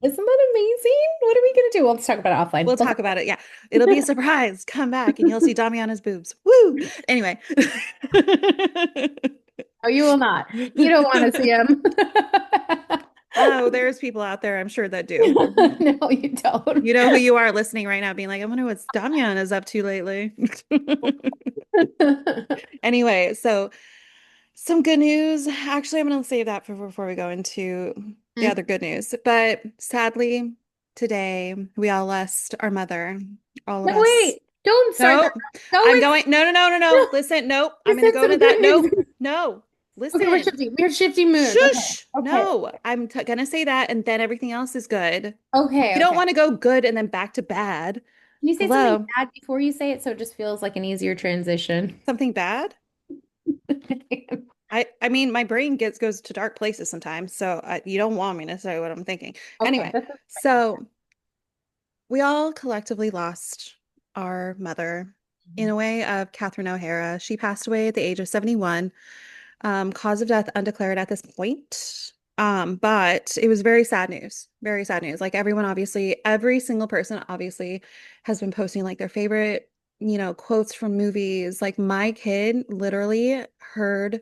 Isn't that amazing? What are we gonna do? Well, let's talk about it offline. We'll talk about it. Yeah. It'll be a surprise. Come back and you'll see Dami on his boobs. Woo! Anyway. Oh, you will not. You don't want to see him. Oh, there's people out there, I'm sure that do. No, you don't. You know who you are listening right now, being like, I wonder what Damian is up to lately. Anyway, so some good news. Actually, I'm going to save that for before we go into the No, other good news. But sadly, today we all lost our mother, all of us. wait. Don't start that. Nope. Go I'm with going. No, no, no, no, no. no. Listen, nope. I'm You going to said go some into good that. Nope. news. No. Okay, we're Listen. shifting. We're shifting mood. Okay. Shush. Okay. No. I'm t gonna say that, and then everything else is good. Okay. We don't Okay. want to go good and then back to bad. Can you say something Hello. bad before you say it so it just feels like an easier transition? Something bad? I mean, my brain goes to dark places sometimes, so you don't want me to say what I'm thinking. Okay, Anyway, this is so we all collectively lost our mother in fine. a way of Catherine O'Hara. She passed away at the age of 71. Cause of death undeclared at this point. But it was very sad news. Very sad news. Like everyone, obviously, every single person obviously has been posting like their favorite, quotes from movies. Like my kid literally heard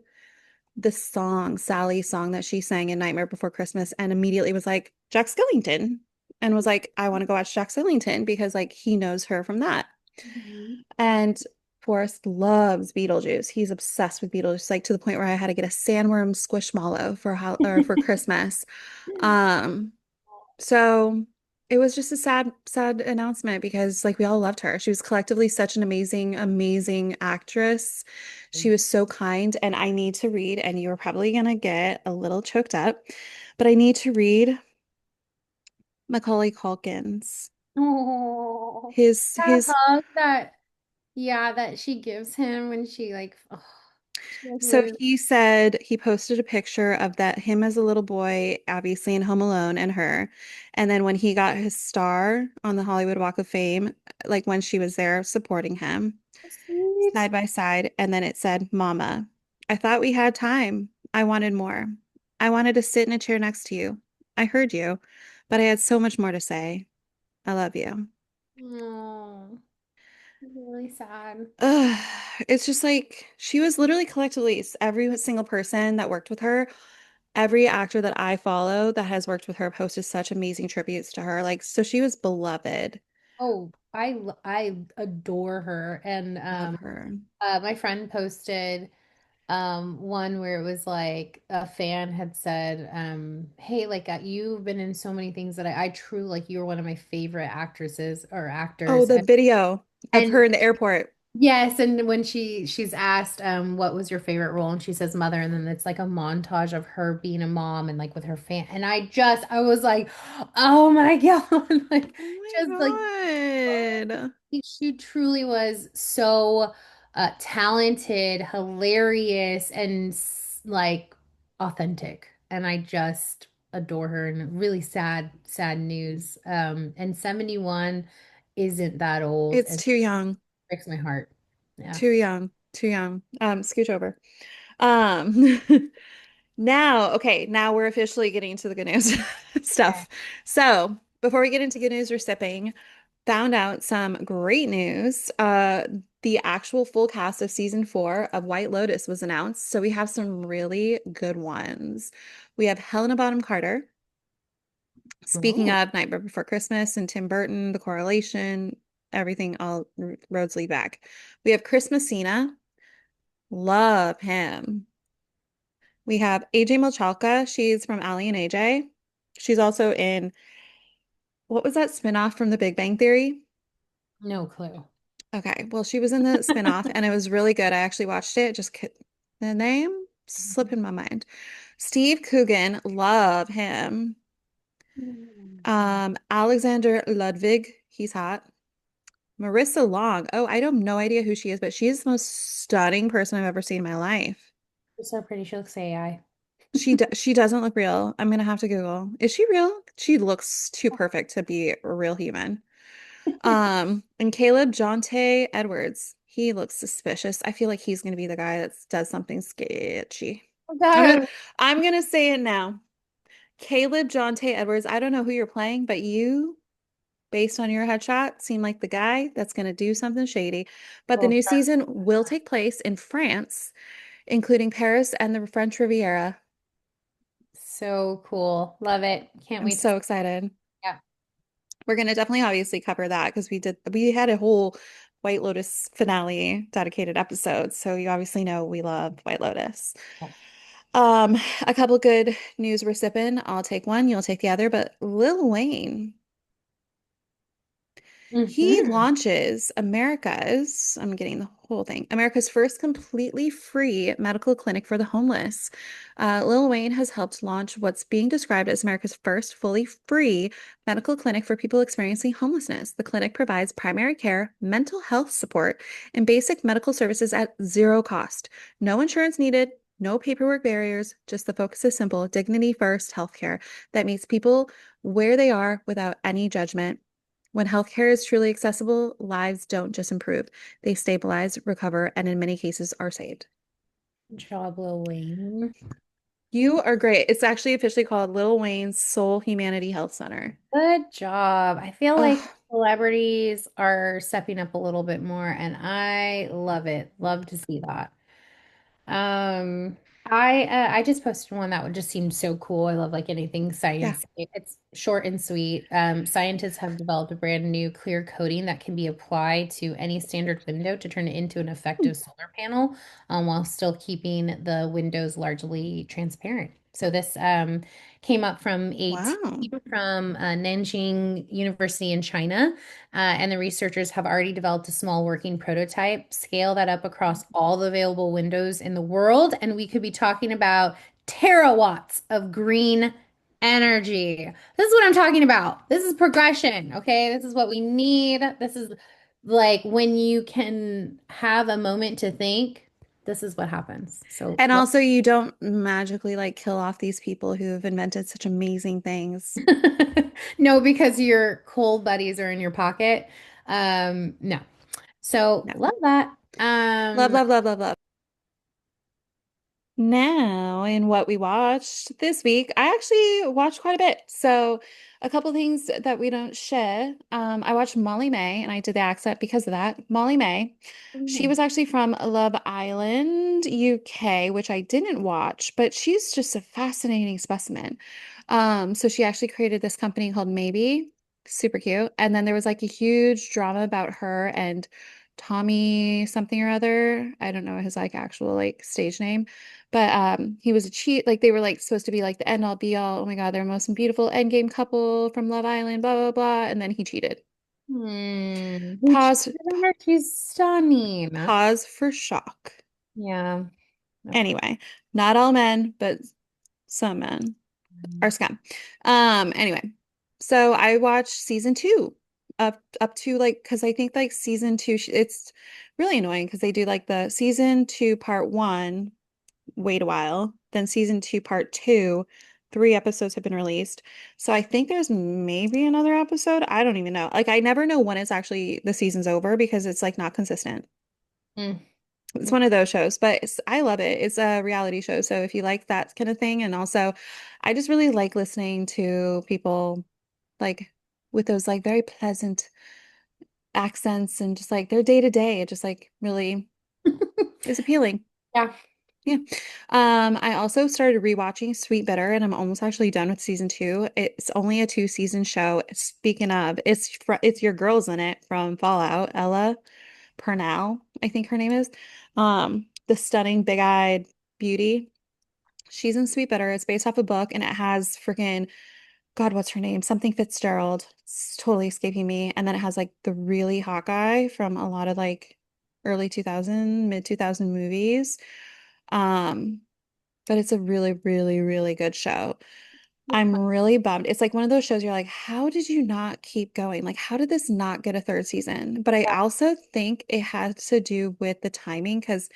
the song, Sally's song that she sang in Nightmare Before Christmas, and immediately was like, Jack Skellington, and was like, I want to go watch Jack Skellington because like he knows her from that. Mhm. And Forrest loves Beetlejuice. He's obsessed with Beetlejuice, like to the point where I had to get a sandworm squishmallow for Christmas. Um, so it was just a sad announcement because like we all loved her. She was collectively such an amazing actress. She was so kind, and I need to read, and you're probably gonna get a little choked up, but I need to read Macaulay Culkin's Oh, that his hug that, yeah, that she gives him when she like, oh, she like So really, he said he posted a picture of that him as a little boy, obviously in Home Alone, and her. And then when he got his star on the Hollywood Walk of Fame, like when she was there supporting him so sweet. side by side, and then it said, Mama, I thought we had time. I wanted more. I wanted to sit in a chair next to you. I heard you, but I had so much more to say. I love you. Oh, really sad. Ugh, it's just like she was literally collectively every single person that worked with her, every actor that I follow that has worked with her posted such amazing tributes to her. Like, so she was beloved. Oh, I adore her. And Love her. my friend posted one where it was like a fan had said, hey, like you've been in so many things that I truly like, you're one of my favorite actresses or Oh, actors. the video of And her in the airport. yes, and when she's asked what was your favorite role, and she says mother, and then it's like a montage of her being a mom and like with her fan, and I was like, oh my God, like Oh just like my God. she truly was so talented, hilarious, and like authentic. And I just adore her. And really sad news. And 71 isn't that old, It's and too young. breaks my heart. Yeah. Too young. Too young. Scooch over. Um, now we're officially getting to the good news Okay. stuff. So before we get into good news, we're sipping. Found out some great news. The actual full cast of season 4 of White Lotus was announced. So we have some really good ones. We have Helena Bonham Carter. Speaking Oh. of Nightmare Before Christmas and Tim Burton, The Correlation. everything, all roads lead back. We have Chris Messina. Love him. We have AJ Milchalka. She's from Ally and AJ. She's also in, what was that spinoff from The Big Bang Theory? No clue. Okay, well, she was in the spinoff and it was really good. I actually watched it. The name slipping my mind. Steve Coogan, love him. Alexander Ludwig, he's hot. Marissa Long. Oh, I have no idea who she is, but she is the most stunning person I've ever seen in my life. She's so pretty. She looks AI. She doesn't look real. I'm gonna have to Google. Is she real? She looks too perfect to be a real human. And Caleb Jonte Edwards. He looks suspicious. I feel like he's gonna be the guy that does something sketchy. Oh I'm gonna God. I'm gonna say it now. Caleb Jonte Edwards. I don't know who you're playing, but you, based on your headshot, seem like the guy that's gonna do something shady. But the Well, new season will take place in France, including Paris and the French Riviera. so cool. Love it. Can't I'm wait to see. so excited. Yeah. We're going to definitely obviously cover that because we had a whole White Lotus finale dedicated episode. So you obviously know we love White Lotus. Um, a couple good news we're sipping. I'll take one, you'll take the other, but Lil Wayne, he Hmm. launches I'm getting the whole thing, America's first completely free medical clinic for the homeless. Lil Wayne has helped launch what's being described as America's first fully free medical clinic for people experiencing homelessness. The clinic provides primary care, mental health support, and basic medical services at zero cost. No insurance needed. No paperwork barriers, just the focus is simple, dignity first healthcare that meets people where they are without any judgment. When healthcare is truly accessible, lives don't just improve, they stabilize, recover, and in many cases are saved. Good job, Lil Wayne. You are great. It's actually officially called Lil Wayne's Soul Humanity Health Center. Good job. I feel like Oh, celebrities are stepping up a little bit more, and I love it. Love to see that. I just posted one that would just seem so cool. I love like anything yeah. science. It's short and sweet. Scientists have developed a brand new clear coating that can be applied to any standard window to turn it into an effective solar panel, while still keeping the windows largely transparent. So this came up from a Wow. team from Nanjing University in China. And the researchers have already developed a small working prototype, scale that up across all the available windows in the world, and we could be talking about terawatts of green energy. This is what I'm talking about. This is progression, okay? This is what we need. This is like when you can have a moment to think, this is what happens. So, And also, you don't magically like kill off these people who have invented such amazing things. no, because your coal buddies are in your pocket. No. So No. love that. Love, love, love, love, love. Now, in what we watched this week, I actually watched quite a bit. So, a couple things that we don't share. I watched Molly May, and I did the accent because of that. Molly May, she Nice. was actually from Love Island, UK, which I didn't watch, but she's just a fascinating specimen. So she actually created this company called Maybe, super cute. And then there was like a huge drama about her and Tommy something or other. I don't know his like actual like stage name. But he was a cheat, like they were like supposed to be like the end all be all. Oh my God, they're the most beautiful endgame couple from Love Island, blah blah blah. And then he cheated. He Pause, cheated on her. She's stunning. pause for shock. Yeah. Okay. Anyway, not all men, but some men are scum. Anyway, so I watched season two up to like because I think like season two, it's really annoying because they do like the season two part one wait a while. Then season two, part two, 3 episodes have been released. So I think there's maybe another episode. I don't even know. Like I never know when it's actually the season's over because it's like not consistent. Mm. It's one of those shows, but I love it. It's a reality show. So if you like that kind of thing, and also I just really like listening to people like with those like very pleasant accents and just like their day to day. It just like really is appealing. Yeah. Yeah. I also started rewatching Sweetbitter, and I'm almost actually done with season two. It's only a two-season show. Speaking of, it's your girls in it from Fallout, Ella Purnell, I think her name is. The stunning big-eyed beauty. She's in Sweetbitter. It's based off a book, and it has freaking God, what's her name? Something Fitzgerald. It's totally escaping me. And then it has like the really hot guy from a lot of like early 2000, mid 2000 movies. Um, but it's a really, really, really good show. Which I'm one? really bummed. It's like one of those shows you're like, how did you not keep going? Like, how did this not get a third season? But I Yeah. also think it has to do with the timing because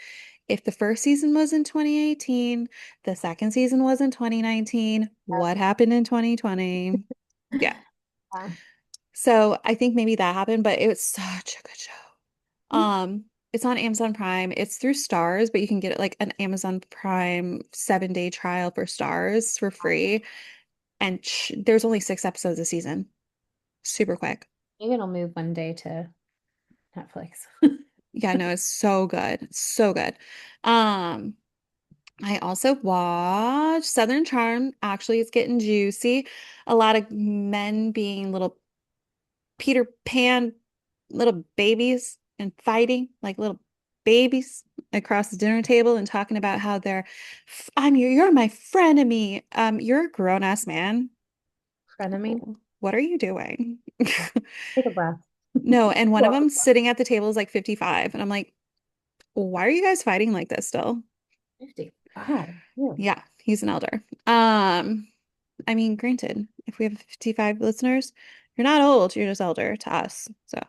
if the first season was in 2018, the second season was in 2019, what happened in 2020? Yeah. Yeah. So I think maybe that happened, but it was such a good show. It's on Amazon Prime. It's through Stars, but you can get it like an Amazon Prime 7-day trial for Stars for free. And there's only 6 episodes a season. Super quick. Maybe it'll move one day to Netflix. Yeah, no, it's so good. It's so good. Um, I also watched Southern Charm. Actually, it's getting juicy. A lot of men being little Peter Pan, little babies and fighting like little babies across the dinner table and talking about how you're my frenemy. You're a grown-ass man. Frenemy. What are you doing? Take a breath. No, and one of them sitting at the table is like 55, and I'm like, why are you guys fighting like this still? 55. Yeah. Yeah, he's an elder. I mean, granted, if we have 55 listeners, you're not old, you're just elder to us. So,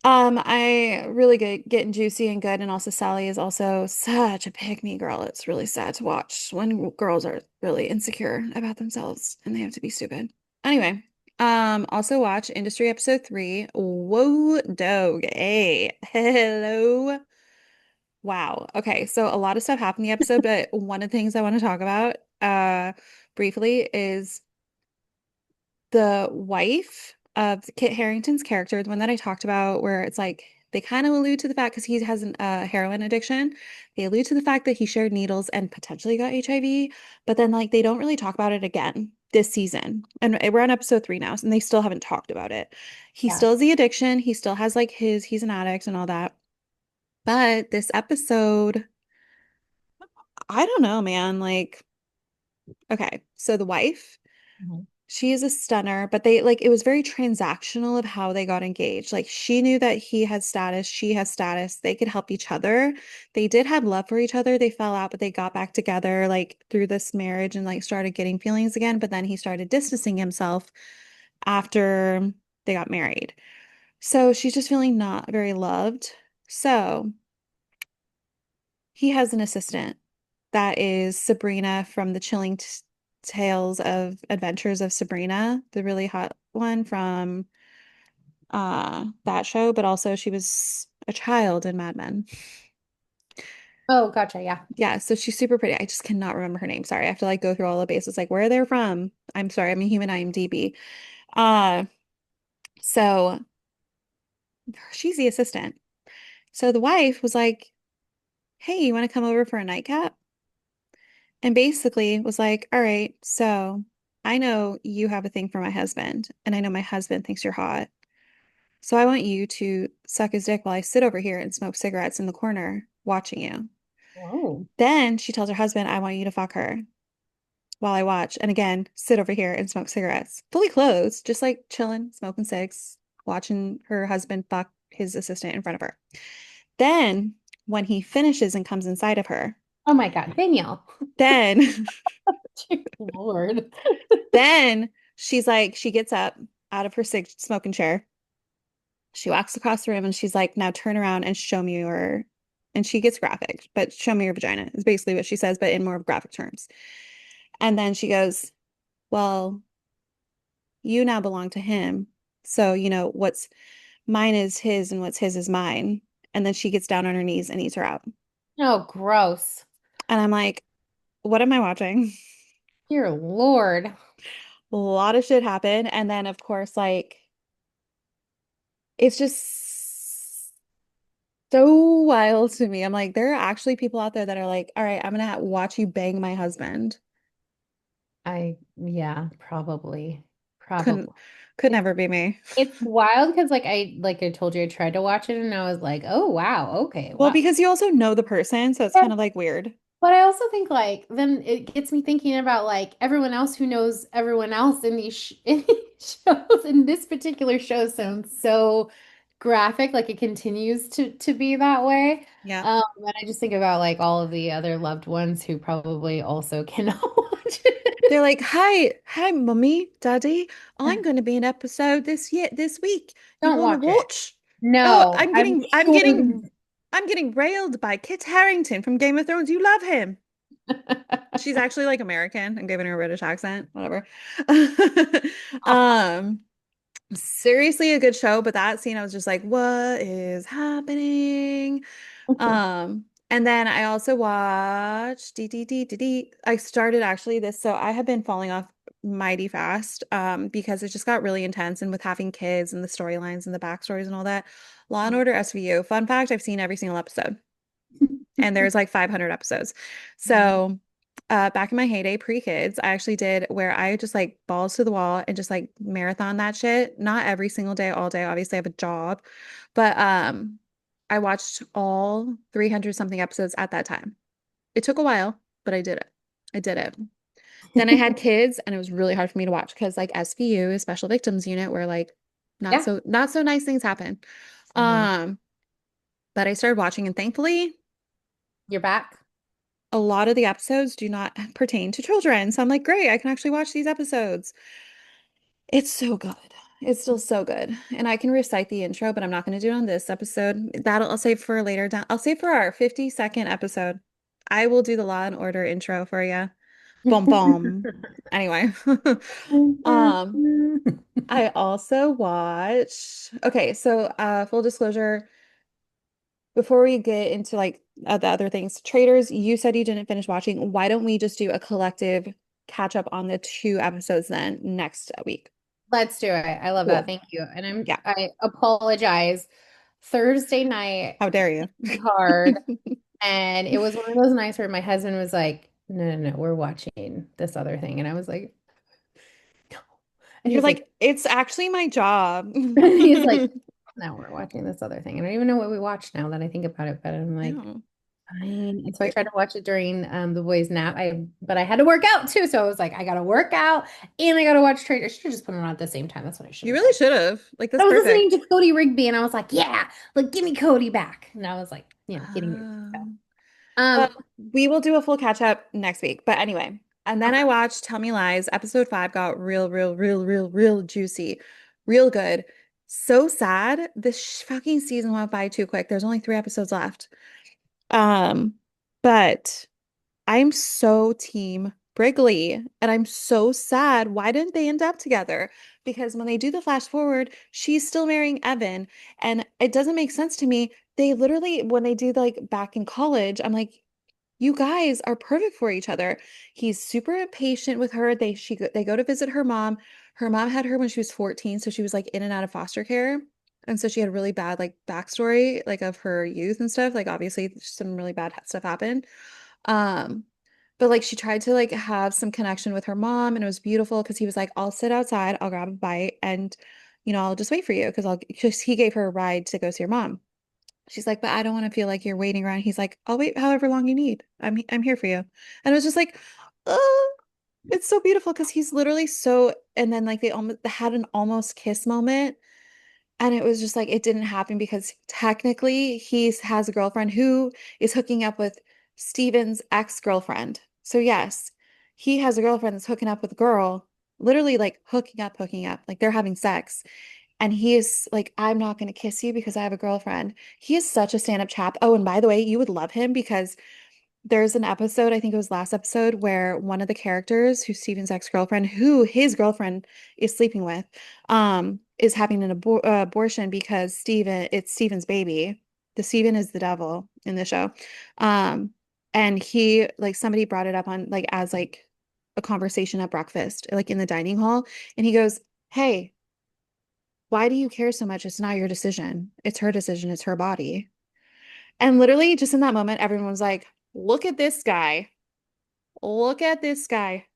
I really good getting juicy and good, and also Sally is also such a pick me girl. It's really sad to watch when girls are really insecure about themselves and they have to be stupid. Anyway, also watch Industry episode 3. Whoa, dog. Hey, hello. Wow. Okay, so a lot of stuff happened in the episode, but one of the things I want to talk about briefly is the wife of Kit Harington's character, the one that I talked about, where it's like they kind of allude to the fact because he has a heroin addiction. They allude to the fact that he shared needles and potentially got HIV, but then like they don't really talk about it again this season. And we're on episode 3 now, and they still haven't talked about it. He Yeah. still has the addiction. He still has like he's an addict and all that. But this episode, I don't know, man. Like, okay, so the wife. Mhm. She is a stunner, but they like it was very transactional of how they got engaged. Like she knew that he had status, she has status. They could help each other. They did have love for each other. They fell out, but they got back together like through this marriage and like started getting feelings again. But then he started distancing himself after they got married. So she's just feeling not very loved. So he has an assistant that is Sabrina from the Chilling T Tales of Adventures of Sabrina, the really hot one from that show, but also she was a child in Mad Men. Oh, gotcha. Yeah. Yeah, so she's super pretty. I just cannot remember her name. Sorry. I have to like go through all the bases, like where they're from. I'm sorry, I'm a human IMDb. Uh, so she's the assistant. So the wife was like, "Hey, you want to come over for a nightcap?" And basically was like, "All right, so I know you have a thing for my husband, and I know my husband thinks you're hot. So I want you to suck his dick while I sit over here and smoke cigarettes in the corner watching you." Oh. Then she tells her husband, "I want you to fuck her while I watch. And again, sit over here and smoke cigarettes." Fully clothed, just like chilling, smoking cigs, watching her husband fuck his assistant in front of her. Then when he finishes and comes inside of her, Oh my God. Danielle. then Dear Lord. then she's like, she gets up out of her smoking chair. She walks across the room and she's like, "Now turn around and show me your," and she gets graphic, but "show me your vagina" is basically what she says, but in more graphic terms. And then she goes, "Well, you now belong to him. So, what's mine is his and what's his is mine." And then she gets down on her knees and eats her out. Oh, gross. And I'm like, what am I watching? Dear Lord. A lot of shit happened. And then, of course, like, it's just so wild to me. I'm like, there are actually people out there that are like, all right, I'm gonna watch you bang my husband. Yeah, probably. Couldn't Probably. could It's never be me. it's wild because like I told you, I tried to watch it and I was like, oh wow, okay, Well, wow. because you also know the person, so it's kind of like weird. But I also think like then it gets me thinking about like everyone else who knows everyone else in these sh in these shows and this particular show sounds so graphic, like it continues to be that way. Yeah. And I just think about like all of the other loved ones who probably also cannot watch it. They're like, hi, mommy, daddy. I'm going to be in episode this week. You Don't want to watch it. watch? Oh, No, I'm sure this I'm getting railed by Kit Harington from Game of Thrones. You love him. She's actually like American. I'm giving her a British accent, whatever. Um, seriously a good show, but that scene I was just like, what is happening? And then I also watched I started actually this, so I have been falling off mighty fast because it just got really intense and with having kids and the storylines and the backstories and all that. Law and Order SVU. Fun fact, I've seen every single episode and there's like 500 episodes. So, back in my heyday, pre-kids, I actually did where I just like balls to the wall and just like marathon that shit. Not every single day, all day. Obviously, I have a job, but I watched all 300 something episodes at that time. It took a while, but I did it. I did it. Then I had kids, and it was really hard for me to watch because like SVU, Special Victims Unit, where like Yeah. not so nice things happen. Mhm. Um, but I started watching, and thankfully You're back. a lot of the episodes do not pertain to children. So I'm like, great, I can actually watch these episodes. It's so good. It's still so good. And I can recite the intro, but I'm not going to do it on this episode. That'll I'll save for later down. I'll save for our 52nd episode. I will do the Law and Order intro for you. Boom, boom. Anyway, um, I also watched. Okay, so full disclosure, before we get into like the other things, Traitors, you said you didn't finish watching. Why don't we just do a collective catch up on the two episodes then next week? Let's do it. I love that. Cool. Thank you. And Yeah. I apologize. Thursday night How dare you? hard, and it was one of those nights where my husband was like, "No, no, no, we're watching this other thing," and I was like, "No," and You're he's like, like, it's actually my job. he's like, "No, we're watching this other thing," and I don't even know what we watched now that I think about it, but I'm like. No. Fine. And so I tried to watch it during the boys' nap. But I had to work out too. So I was like, I gotta work out and I gotta watch Traitors. I should have just put it on at the same time. That's what I should You have really done. should have. Like, I that's was listening perfect. to Cody Rigby and I was like, yeah, like give me Cody back. And I was like, getting ready to go. Um, well, Um, we will do a full catch up next week. But anyway, and then I okay. watched Tell Me Lies. Episode 5 got real juicy, real good. So sad. This fucking season went by too quick. There's only 3 episodes left. Um, but I'm so team Brigley and I'm so sad. Why didn't they end up together? Because when they do the flash forward, she's still marrying Evan, and it doesn't make sense to me. They literally, when they do like back in college, I'm like, you guys are perfect for each other. He's super patient with her. They go to visit her mom. Her mom had her when she was 14, so she was like in and out of foster care. And so she had really bad like backstory like of her youth and stuff. Like obviously some really bad stuff happened. Um, but like she tried to like have some connection with her mom and it was beautiful because he was like, I'll sit outside, I'll grab a bite and I'll just wait for you because he gave her a ride to go see her mom. She's like, but I don't want to feel like you're waiting around. He's like, I'll wait however long you need. I'm here for you. And it was just like, oh, it's so beautiful because he's literally so, and then like they almost had an almost kiss moment. And it was just like it didn't happen because technically he has a girlfriend who is hooking up with Steven's ex-girlfriend. So yes, he has a girlfriend that's hooking up with a girl, literally like hooking up, like they're having sex. And he is like, I'm not going to kiss you because I have a girlfriend. He is such a stand-up chap. Oh, and by the way, you would love him because there's an episode, I think it was last episode, where one of the characters, who's Steven's ex-girlfriend, who his girlfriend is sleeping with, is having an abortion because it's Steven's baby. The Steven is the devil in the show. Um, and he like somebody brought it up on like as like a conversation at breakfast, like in the dining hall, and he goes, "Hey, why do you care so much? It's not your decision. It's her decision. It's her body." And literally, just in that moment, everyone was like, look at this guy. Look at this guy.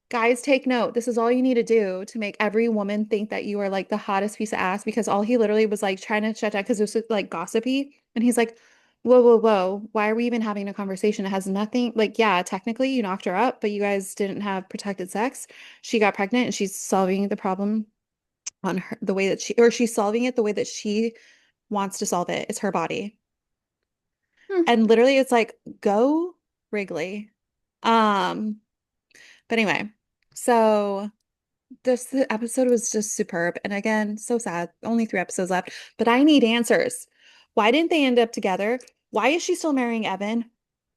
Guys, take note. This is all you need to do to make every woman think that you are like the hottest piece of ass because all he literally was like trying to shut down because it was like gossipy. And he's like, whoa, whoa, whoa. Why are we even having a conversation? It has nothing, like, yeah, technically you knocked her up, but you guys didn't have protected sex. She got pregnant and she's solving the problem on her the way that or she's solving it the way that she wants to solve it. It's her body. Hmm. And literally it's like, go Wrigley. Um, but anyway, so this episode was just superb. And again, so sad. Only 3 episodes left, but I need answers. Why didn't they end up together? Why is she still marrying Evan?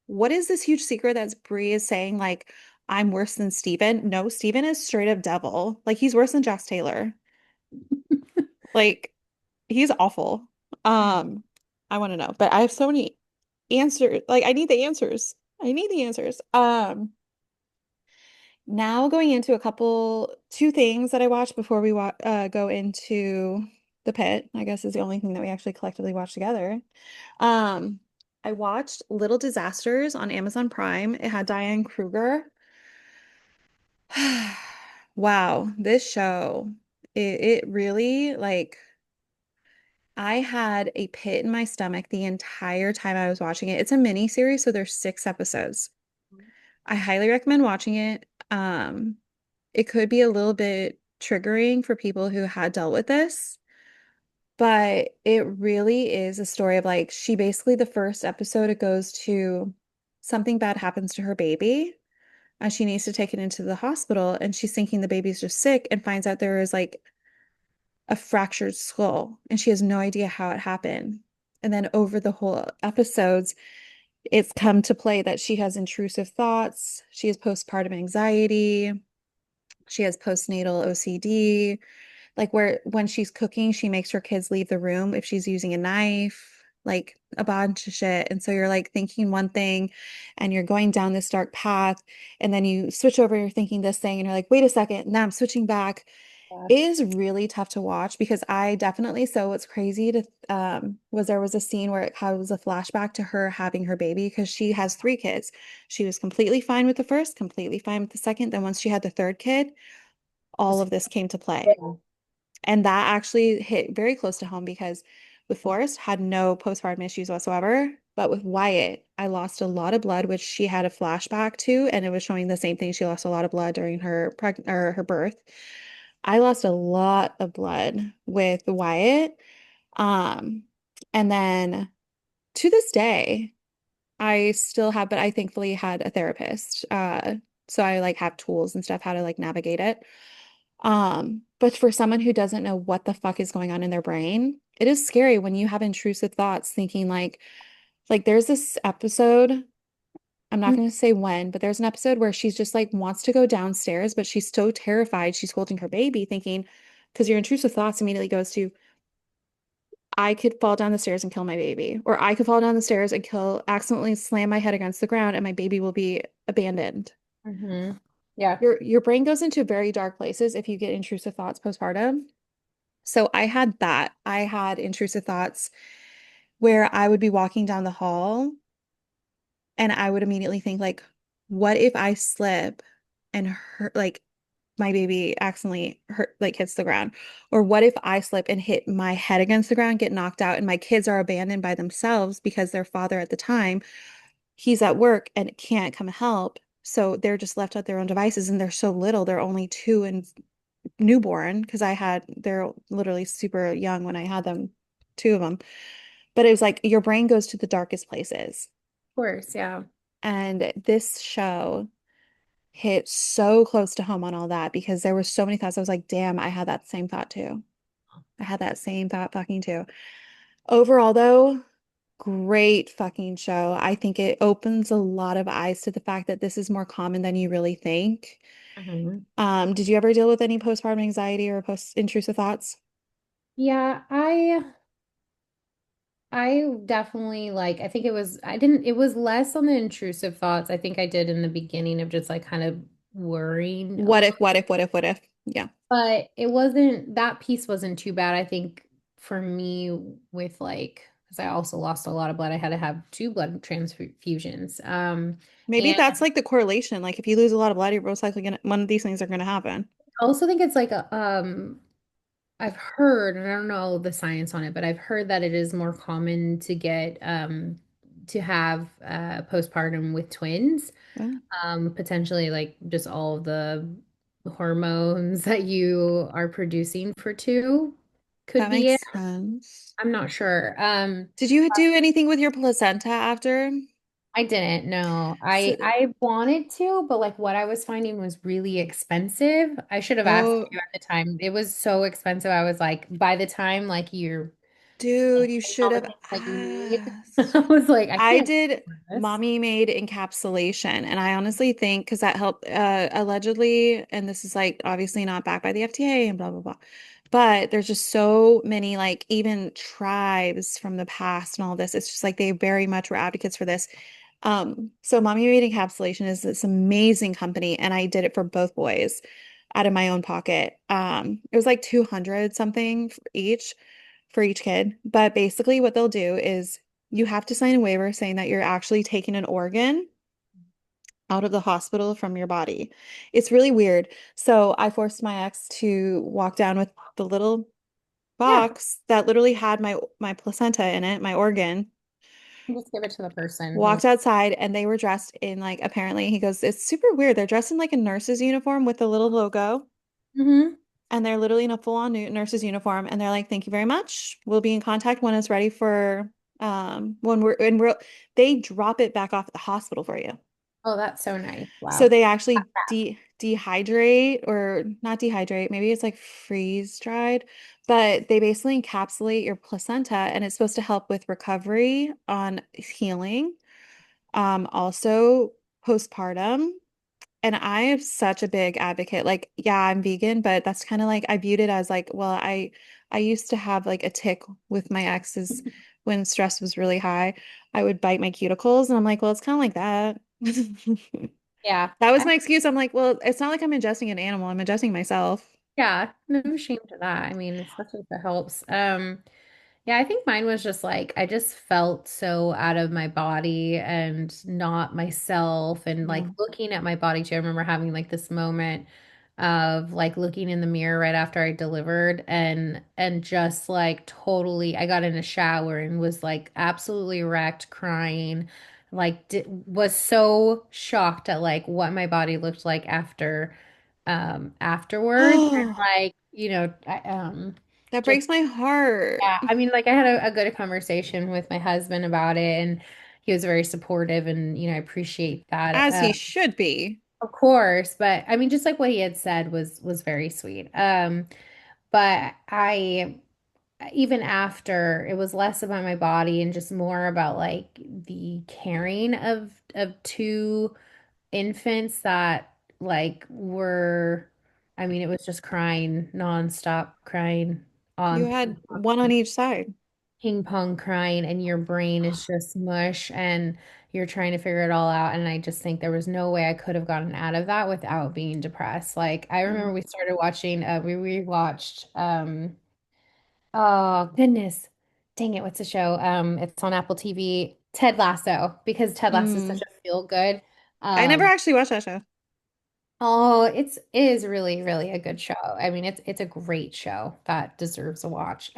What is this huge secret that Bree is saying, like, I'm worse than Steven? No, Steven is straight up devil. Like, he's worse than Jax Taylor. Like, he's awful. Um, I want to know, but I have so many answers. Like, I need the answers. I need the answers. Now going into two things that I watched before we go into the pit, I guess is the only thing that we actually collectively watched together. Um, I watched Little Disasters on Amazon Prime. It had Diane Kruger. Wow, this show, it really like I had a pit in my stomach the entire time I was watching it. It's a mini series, so there's 6 episodes. I highly recommend watching it. It could be a little bit triggering for people who had dealt with this, but it really is a story of like she basically the first episode it goes to something bad happens to her baby and she needs to take it into the hospital and she's thinking the baby's just sick and finds out there is like a fractured skull and she has no idea how it happened. And then over the whole episodes, it's come to play that she has intrusive thoughts, she has postpartum anxiety, she has postnatal OCD, like where when she's cooking, she makes her kids leave the room if she's using a knife, like a bunch of shit. And so you're like thinking one thing and you're going down this dark path, and then you switch over, you're thinking this thing, and you're like, wait a second, now I'm switching back. Yeah. It is really tough to watch because I definitely, so what's crazy to was there was a scene where it was a flashback to her having her baby because she has 3 kids. She was completely fine with the first, completely fine with the second. Then once she had the third kid, all Just- of this came to play. yeah. And that actually hit very close to home because with Forrest had no postpartum issues whatsoever. But with Wyatt, I lost a lot of blood, which she had a flashback to, and it was showing the same thing. She lost a lot of blood during her or her birth. I lost a lot of blood with Wyatt. Um, and then to this day, I still have, but I thankfully had a therapist. So I like have tools and stuff how to like navigate it. But for someone who doesn't know what the fuck is going on in their brain, it is scary when you have intrusive thoughts thinking like there's this episode, I'm not going to say when, but there's an episode where she's just like wants to go downstairs, but she's so terrified she's holding her baby, thinking, because your intrusive thoughts immediately goes to, I could fall down the stairs and kill my baby, or I could fall down the stairs and accidentally slam my head against the ground and my baby will be abandoned. Mhm. Yeah. Your brain goes into very dark places if you get intrusive thoughts postpartum. So I had that. I had intrusive thoughts where I would be walking down the hall and I would immediately think like, what if I slip and hurt like my baby accidentally hurt like hits the ground? Or what if I slip and hit my head against the ground, get knocked out, and my kids are abandoned by themselves because their father at the time, he's at work and can't come help. So they're just left at their own devices and they're so little. They're only 2 and newborn because they're literally super young when I had them, 2 of them. But it was like your brain goes to the darkest places. Of course, yeah. And this show hit so close to home on all that because there were so many thoughts. I was like, damn, I had that same thought too. I had that same thought fucking too. Overall, though, great fucking show. I think it opens a lot of eyes to the fact that this is more common than you really think. Mhm. Did you ever deal with any postpartum anxiety or post intrusive thoughts? Yeah, I definitely like I think I didn't it was less on the intrusive thoughts. I think I did in the beginning of just like kind of worrying a What little, if, what if, what if, what if? Yeah. but it wasn't that piece wasn't too bad. I think for me with like because I also lost a lot of blood. I had to have two blood transfusions. Maybe And that's like the correlation. Like if you lose a lot of blood, you're most likely gonna one of these things are gonna happen. I also think it's like I've heard, and I don't know the science on it, but I've heard that it is more common to get to have postpartum with twins. Well, Potentially like just all of the hormones that you are producing for two could that be makes it. sense. I'm not sure. Did you do anything with your placenta after? I didn't know. So, I wanted to, but like what I was finding was really expensive. I should have asked oh, you at the time. It was so expensive. I was like, by the time like you're dude, like, you getting should all the have things that you need, asked. I was like, I I can't did do this. mommy made encapsulation, and I honestly think because that helped allegedly, and this is like obviously not backed by the FDA and blah blah blah. But there's just so many like even tribes from the past and all this. It's just like they very much were advocates for this. So Mommy Made Encapsulation is this amazing company, and I did it for both boys out of my own pocket. It was like 200 something for each kid. But basically, what they'll do is you have to sign a waiver saying that you're actually taking an organ out of the hospital from your body. It's really weird. So I forced my ex to walk down with the little Yeah, box that literally had my placenta in it, my organ. just give it to the person who. Walked outside and they were dressed in like apparently he goes, it's super weird. They're dressed in like a nurse's uniform with a little logo Hmm. and they're literally in a full-on nurse's uniform and they're like, thank you very much. We'll be in contact when it's ready for when we're and we're they drop it back off at the hospital for you. Oh, that's so nice. So Wow. they actually dehydrate or not dehydrate, maybe it's like freeze dried, but they basically encapsulate your placenta and it's supposed to help with recovery on healing. Also postpartum. And I am such a big advocate. Like, yeah, I'm vegan, but that's kind of like I viewed it as like, well, I used to have like a tick with my exes when stress was really high. I would bite my cuticles, and I'm like, well, it's kind of like that. Yeah. That was my excuse. I'm like, well, it's not like I'm ingesting an animal. I'm ingesting myself. Yeah, no shame to that. I mean, especially if it helps. Yeah, I think mine was just like I just felt so out of my body and not myself and like Yeah. looking at my body too. I remember having like this moment of like looking in the mirror right after I delivered and just like totally I got in a shower and was like absolutely wrecked, crying, like was so shocked at like what my body looked like afterwards and Oh, like, that just breaks my heart. yeah, I mean, like I had a good conversation with my husband about it, and he was very supportive, and I appreciate that, As he should be. of course. But I mean, just like what he had said was very sweet. But I even after it was less about my body and just more about like the caring of two infants that like were, I mean, it was just crying nonstop, crying You on had one on each side. ping pong crying and your brain is just mush and you're trying to figure it all out. And I just think there was no way I could have gotten out of that without being depressed. Like I remember Mm. we started watching, we rewatched, oh goodness, dang it, what's the show? It's on Apple TV, Ted Lasso, because Ted Lasso is such Mm. a feel good. I never Um, actually watched that show. oh, it is really, really a good show. I mean, it's a great show that deserves a watch.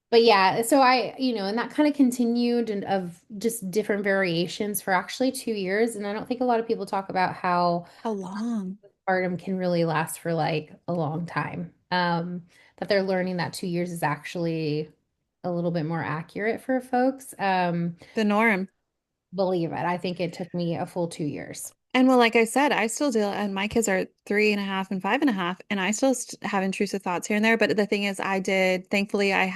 But yeah, so and that kind of continued and of just different variations for actually 2 years. And I don't think a lot of people talk about how How long? postpartum can really last for like a long time. That they're learning that 2 years is actually a little bit more accurate for folks. The norm. Believe it. I think it took me a full 2 years. And well, like I said, I still deal, and my kids are 3.5 and 5.5, and I still st have intrusive thoughts here and there. But the thing is, thankfully, I'm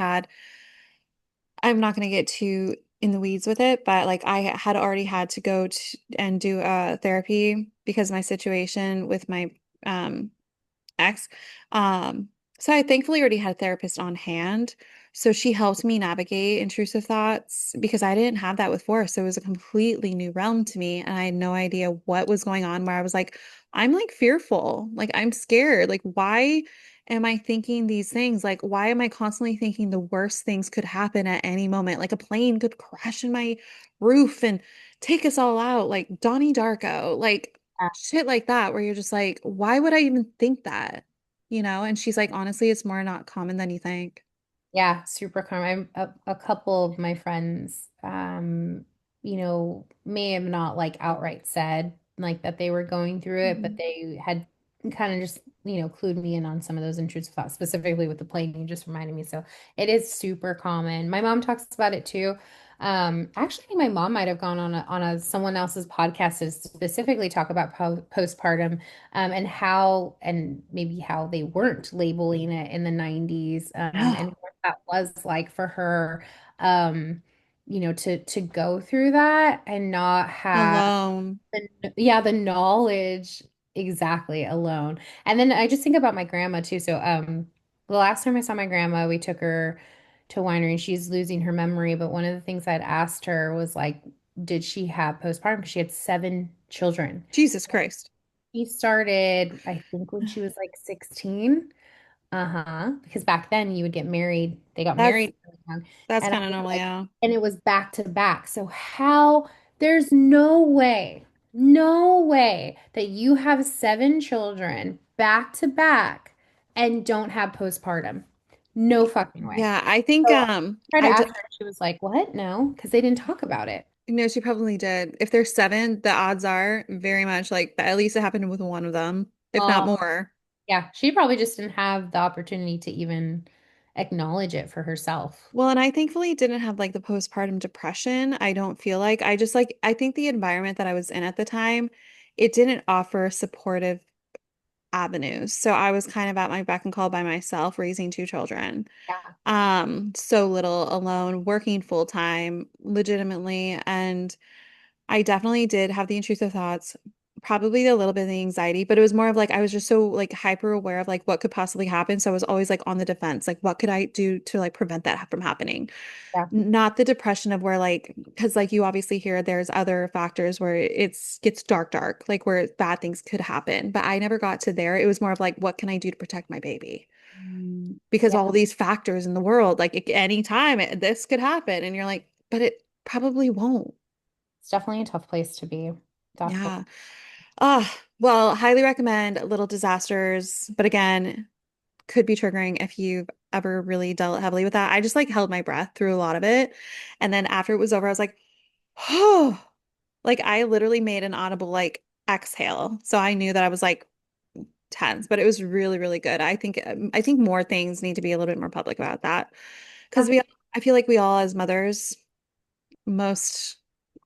not going to get too in the weeds with it, but like I had already had to go to and do therapy because of my situation with my um ex. Um, so I thankfully already had a therapist on hand. So she helped me navigate intrusive thoughts because I didn't have that before. So it was a completely new realm to me. And I had no idea what was going on where I was like, I'm like fearful, like I'm scared. Like, why am I thinking these things? Like, why am I constantly thinking the worst things could happen at any moment? Like a plane could crash in my roof and take us all out, like Donnie Darko, like shit like that, where you're just like, why would I even think that? And she's like, honestly, it's more not common than you think. Yeah, super calm. A couple of my friends, may have not like outright said like that they were going through it, but Mhm. they had kind of just, clued me in on some of those intrusive thoughts, specifically with the plane. You just reminded me. So it is super common. My mom talks about it too. Actually, my mom might have gone on a someone else's podcast to specifically talk about postpartum, and how and maybe how they weren't labeling it in the 90s, Yeah. and what that was like for her, to go through that and not have Alone. the knowledge exactly alone. And then I just think about my grandma too. So the last time I saw my grandma, we took her to a winery and she's losing her memory. But one of the things I'd asked her was like, did she have postpartum? Because she had 7 children. Jesus Christ. She started, I think, when she was like 16. Uh-huh. Because back then you would get married. They got That's married really young. that's And I kind of was normal, like, yeah. and it was back to back. So how, there's no way that you have 7 children back to back and don't have postpartum. No fucking way. Yeah, I think So I tried to I ask her, and she was like, what? No, because they didn't talk about it. no, she probably did. If there's seven, the odds are very much like that. At least it happened with one of them, if not Oh, more. yeah. She probably just didn't have the opportunity to even acknowledge it for herself. Well, and I thankfully didn't have like the postpartum depression. I don't feel like I just like I think the environment that I was in at the time, it didn't offer supportive avenues. So I was kind of at my beck and call by myself, raising two children. Yeah. So little alone, working full time, legitimately, and I definitely did have the intrusive thoughts, probably a little bit of the anxiety, but it was more of like I was just so like hyper aware of like what could possibly happen. So I was always like on the defense, like what could I do to like prevent that from happening? Yeah. Not the depression of where like because like you obviously hear there's other factors where it's gets dark, like where bad things could happen. But I never got to there. It was more of like, what can I do to protect my baby? Because Yeah. all these factors in the world, like at any time this could happen. And you're like, but it probably won't. It's definitely a tough place to be. Definitely. Yeah. Well, highly recommend Little Disasters, but again, could be triggering if you've ever really dealt heavily with that. I just like held my breath through a lot of it. And then after it was over, I was like, oh, like I literally made an audible like exhale. So I knew that I was like tense, but it was really, really good. I think more things need to be a little bit more public about that because Yeah. I feel like we all as mothers most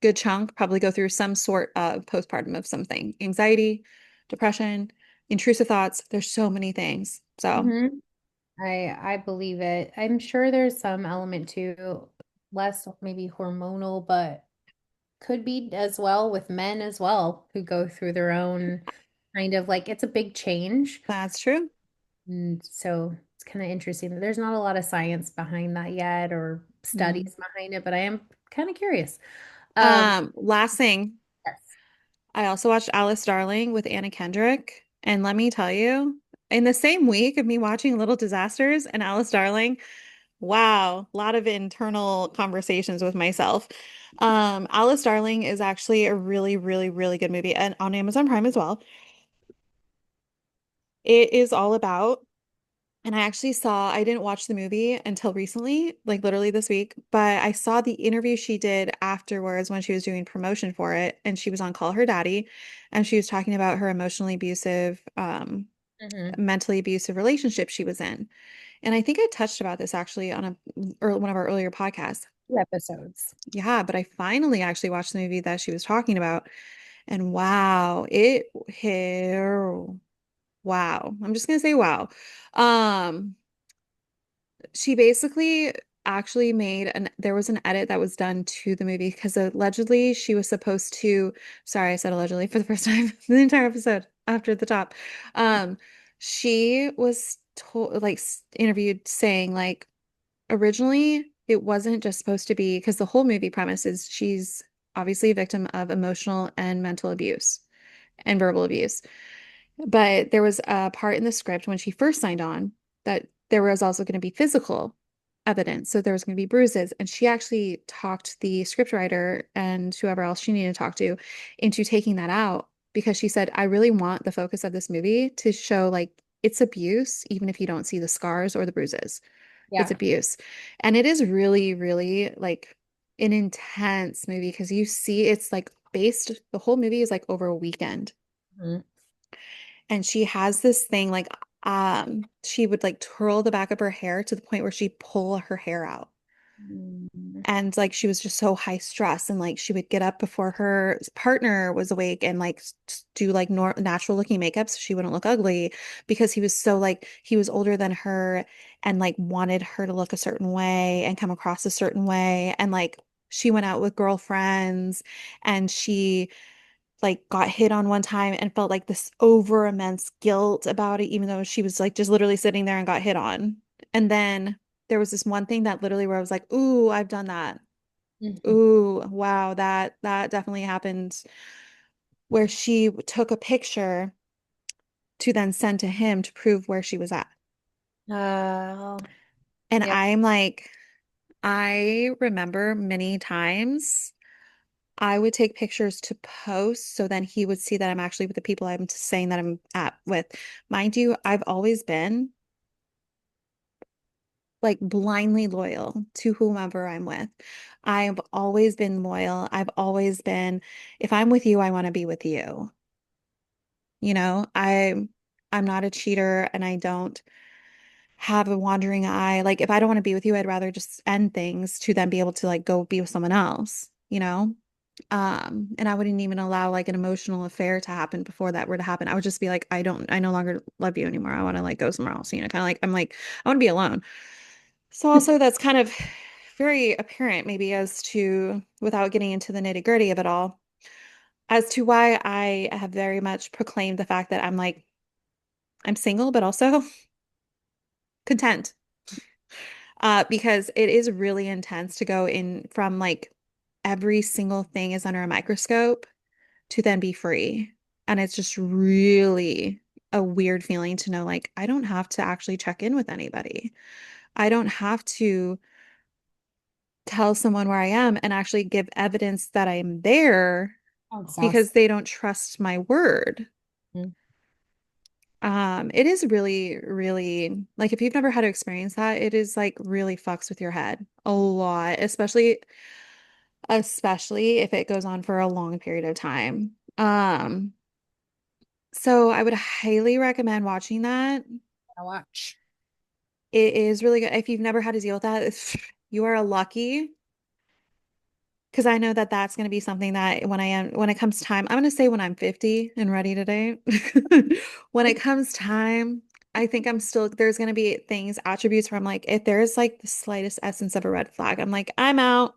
good chunk probably go through some sort of postpartum of something, anxiety, depression, intrusive thoughts. There's so many things. So hmm I believe it. I'm sure there's some element to less maybe hormonal, but could be as well with men as well who go through their own kind of like it's a big change. that's true. And so it's kind of interesting that there's not a lot of science behind that yet or Mm. studies behind it, but I am kind of curious. Um, Last thing, yes. I also watched Alice Darling with Anna Kendrick. And let me tell you, in the same week of me watching Little Disasters and Alice Darling, wow, a lot of internal conversations with myself. Alice Darling is actually a really, really, really good movie and on Amazon Prime as well. It is all about, and I actually saw, I didn't watch the movie until recently, like literally this week, but I saw the interview she did afterwards when she was doing promotion for it, and she was on Call Her Daddy, and she was talking about her emotionally abusive, hmm mentally abusive relationship she was in. And I think I touched about this actually on or one of our earlier podcasts. 2 episodes. Yeah, but I finally actually watched the movie that she was talking about, and wow, it hit, wow. I'm just gonna say wow. Um, she basically actually made there was an edit that was done to the movie because allegedly she was supposed to, sorry, I said allegedly for the first time the entire episode after the top. She was told like interviewed saying like originally it wasn't just supposed to be because the whole movie premise is she's obviously a victim of emotional and mental abuse and verbal abuse. But there was a part in the script when she first signed on that there was also going to be physical evidence. So there was going to be bruises. And she actually talked the scriptwriter and whoever else she needed to talk to into taking that out because she said, I really want the focus of this movie to show like it's abuse, even if you don't see the scars or the bruises. It's Yeah. abuse. And it is really, really like an intense movie because you see it's like based, the whole movie is like over a weekend Mhm. and she has this thing like she would like twirl the back of her hair to the point where she'd pull her hair out. Mhm. And like she was just so high stress and like she would get up before her partner was awake and like do like nor natural looking makeup so she wouldn't look ugly because he was so like he was older than her and like wanted her to look a certain way and come across a certain way and like she went out with girlfriends and she like got hit on one time and felt like this over immense guilt about it, even though she was like just literally sitting there and got hit on. And then there was this one thing that literally where I was like, ooh, I've done that. Mhm. Ooh, wow, that definitely happened where she took a picture to then send to him to prove where she was at. Oh, And yep. I'm like, I remember many times I would take pictures to post so then he would see that I'm actually with the people I'm saying that I'm at with. Mind you, I've always been like blindly loyal to whomever I'm with. I've always been loyal. I've always been, if I'm with you, I want to be with you. You know, I'm not a cheater and I don't have a wandering eye. Like if I don't want to be with you, I'd rather just end things to then be able to like go be with someone else, you know? And I wouldn't even allow like an emotional affair to happen before that were to happen. I would just be like, I no longer love you anymore. I want to like go somewhere else, you know, kind of like I'm like, I want to be alone. So also that's kind of very apparent maybe as to without getting into the nitty-gritty of it all, as to why I have very much proclaimed the fact that I'm like I'm single, but also content. Because it is really intense to go in from like every single thing is under a microscope to then be free. And it's just really a weird feeling to know like I don't have to actually check in with anybody. I don't have to tell someone where I am and actually give evidence that I'm there Oh, because exhausting. they don't trust my word. It is really, really like if you've never had to experience that, it is like really fucks with your head a lot, especially if it goes on for a long period of time. So I would highly recommend watching that. I watch. It is really good. If you've never had to deal with that, you are lucky because I know that that's going to be something that when it comes time, I'm going to say when I'm 50 and ready to date. When it comes time, I think I'm still there's going to be things, attributes where I'm like, if there's like the slightest essence of a red flag, I'm like, I'm out.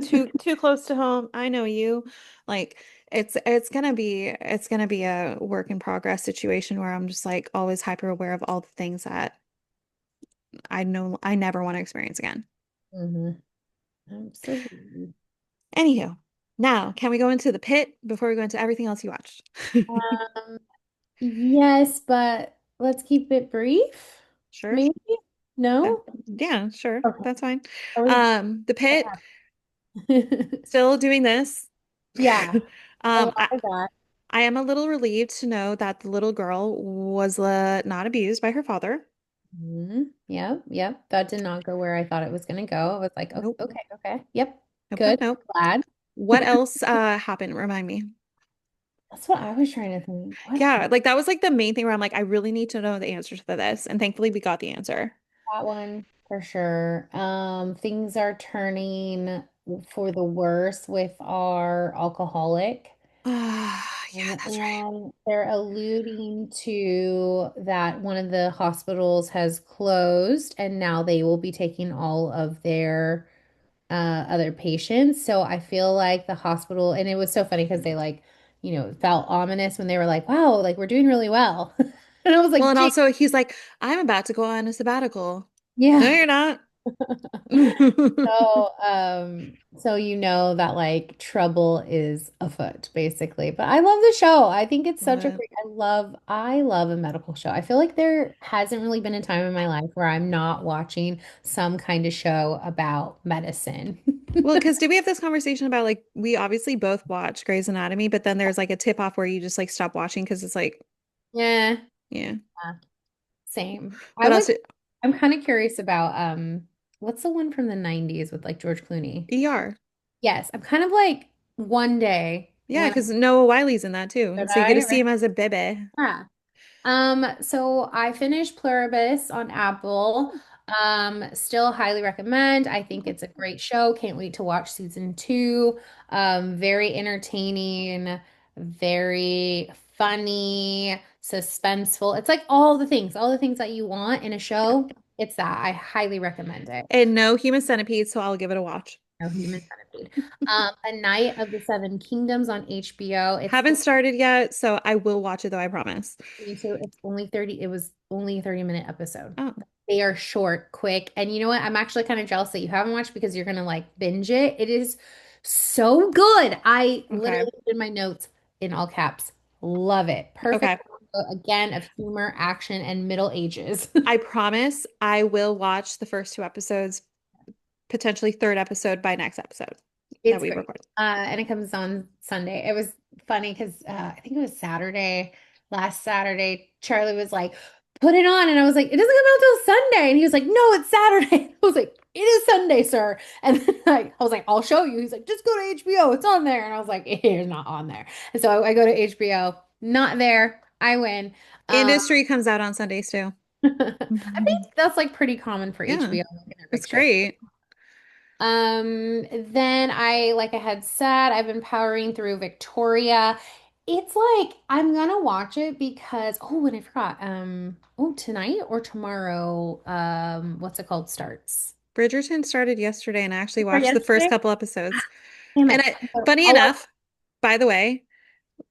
Too close to home. I know you. Like it's gonna be a work in progress situation where I'm just like always hyper aware of all the things that I know I never want to experience again. Hmm. Absolutely. Anywho, now can we go into the pit before we go into everything else you watched? Um, yes, but let's keep it brief. Sure. Maybe? That, No? yeah, sure. Okay. That's fine. Are we? The pit Okay. still doing this. Yeah, I Um, love that. I am a little relieved to know that the little girl was not abused by her father. Yep, yep. That did not go where I thought it was going to go. I was like, okay, Nope. okay, okay. Yep, Nope, nope, good. nope. Glad. What else happened? Remind me. That's what I was trying to think. What Yeah, happened? like that was like the main thing where I'm like, I really need to know the answer to this. And thankfully we got the answer. That one for sure. Things are turning for the worse with our alcoholic. Yeah, that's right. And they're alluding to that one of the hospitals has closed and now they will be taking all of their other patients. So I feel like the hospital, and it was so funny because they like, felt ominous when they were like, wow, like we're doing really well. And I was Well, like, and gee, also he's like, I'm about to go on a sabbatical. No, yeah. you're not. So you know that like trouble is afoot, basically. But I love the show. I think it's Love such a it. great, I love a medical show. I feel like there hasn't really been a time in my life where I'm not watching some kind of show about medicine. Well, because did we have this conversation about like we obviously both watch Grey's Anatomy, but then there's like a tip off where you just like stop watching because it's like, Yeah, yeah. yeah, same. I What would else? I'm kind of curious about what's the one from the 90s with like George Clooney? ER. Yes, I'm kind of like one day Yeah, when because Noah Wiley's in that too. should So you get to I? see him as a baby. Yeah. So I finished Pluribus on Apple. Still highly recommend. I think it's a great show. Can't wait to watch season two. Very entertaining, very funny, suspenseful. It's like all the things that you want in a Yeah. show. It's that. I highly recommend it. And no human centipede, so I'll give it a watch. No Human Centipede. A Night of the Seven Kingdoms on HBO. Haven't started yet, so I will watch it though, I promise. Me too. It's only 30, it was only a 30-minute episode. Oh, They are short, quick. And you know what? I'm actually kind of jealous that you haven't watched because you're gonna like binge it. It is so good. I okay. literally did my notes in all caps. Love it. Perfect Okay. combo, again of humor, action, and Middle Ages. I promise I will watch the first two episodes, potentially third episode by next episode that It's we great. record. And it comes on Sunday. It was funny because I think it was Saturday, last Saturday, Charlie was like, put it on. And I was like, it doesn't come out till Sunday. And he was like, no, it's Saturday. I was like, it is Sunday, sir. And then I was like, I'll show you. He's like, just go to HBO. It's on there. And I was like, it is not on there. And so I go to HBO, not there. I win. Um, Industry comes out on Sundays too. I think that's like pretty common for Yeah, HBO, like in their big it's shows. great. Then like I had said, I've been powering through Victoria. It's like I'm gonna watch it because and I forgot. Tonight or tomorrow, what's it called starts? Bridgerton started yesterday, and I actually Or watched the first yesterday? couple episodes. Damn And it. funny I'll watch enough, by the way,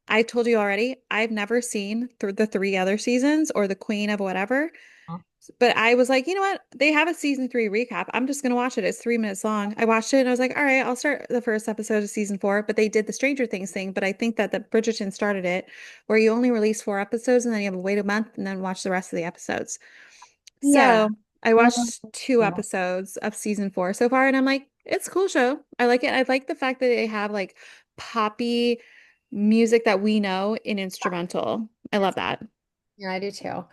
I told you already, I've never seen th the three other seasons or the Queen of whatever. it. But I was like, you know what? They have a season three recap. I'm just gonna watch it. It's 3 minutes long. I watched it and I was like, all right, I'll start the first episode of season four. But they did the Stranger Things thing. But I think that the Bridgerton started it, where you only release 4 episodes and then you have to wait a month and then watch the rest of the episodes. Yeah. So I Um, watched two episodes of season four so far, and I'm like, it's a cool show. I like it. I like the fact that they have like poppy music that we know in instrumental. I love that. yeah, I do too.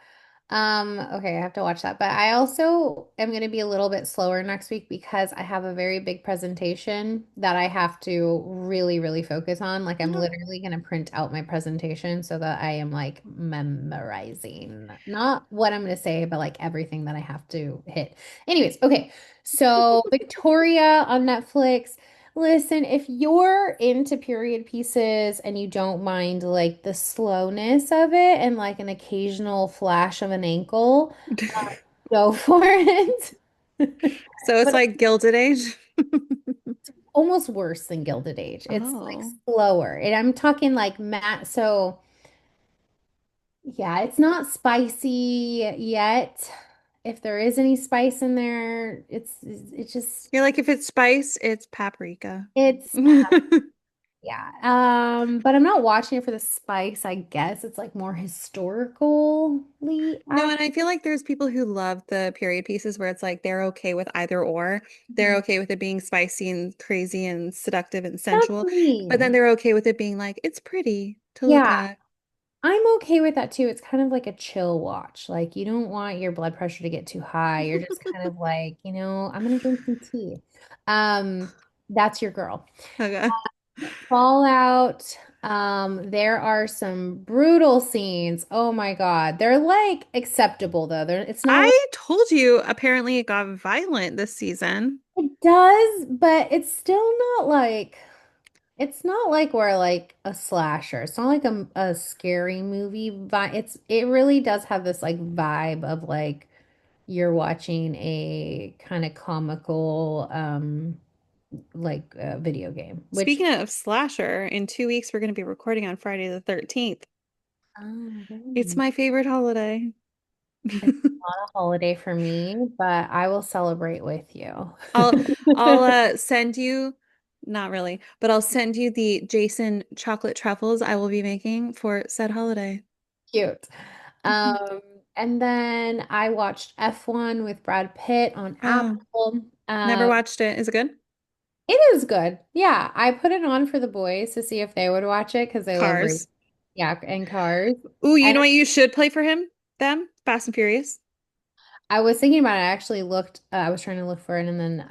Okay, I have to watch that. But I also am going to be a little bit slower next week because I have a very big presentation that I have to really, really focus on. Like I'm literally going to print out my presentation so that I am like memorizing not what I'm going to say, but like everything that I have to hit. Anyways, okay. So Victoria on Netflix. Listen, if you're into period pieces and you don't mind like the slowness of it and like an occasional flash of an ankle, go for it. So it's But like Gilded Age. it's almost worse than Gilded Age. It's like Oh. slower. And I'm talking like matte. So yeah, it's not spicy yet. If there is any spice in there, it's just You're like, if it's spice, it's paprika. it's yeah. But I'm not watching it for the spice, I guess. It's like more historically No, and accurate. I feel like there's people who love the period pieces where it's like they're okay with either or. They're okay with it being spicy and crazy and seductive and That's sensual, but then me. they're okay with it being like, it's pretty to look Yeah, at. I'm okay with that too. It's kind of like a chill watch. Like you don't want your blood pressure to get too high. You're just kind of like, I'm gonna drink some tea. That's your girl. Okay. Fallout. There are some brutal scenes. Oh my God. They're like acceptable though. It's not like I told you apparently it got violent this season. it does, but it's not like we're like a slasher. It's not like a scary movie, but it really does have this like vibe of like you're watching a kind of comical video game, which Speaking of slasher, in 2 weeks we're going to be recording on Friday the 13th. oh, It's really? my favorite holiday. It's not a holiday for me, but I will celebrate with you. I'll I'll send you, not really, but I'll send you the Jason chocolate truffles I will be making for said holiday. Cute. Um, and then I watched F1 with Brad Pitt on Oh, Apple. never watched it. Is it good? It is good. Yeah, I put it on for the boys to see if they would watch it because they love race. Cars. Yeah, and cars. Ooh, you And know what you should play for him? Them? Fast and Furious. I was thinking about it. I actually looked, I was trying to look for it, and then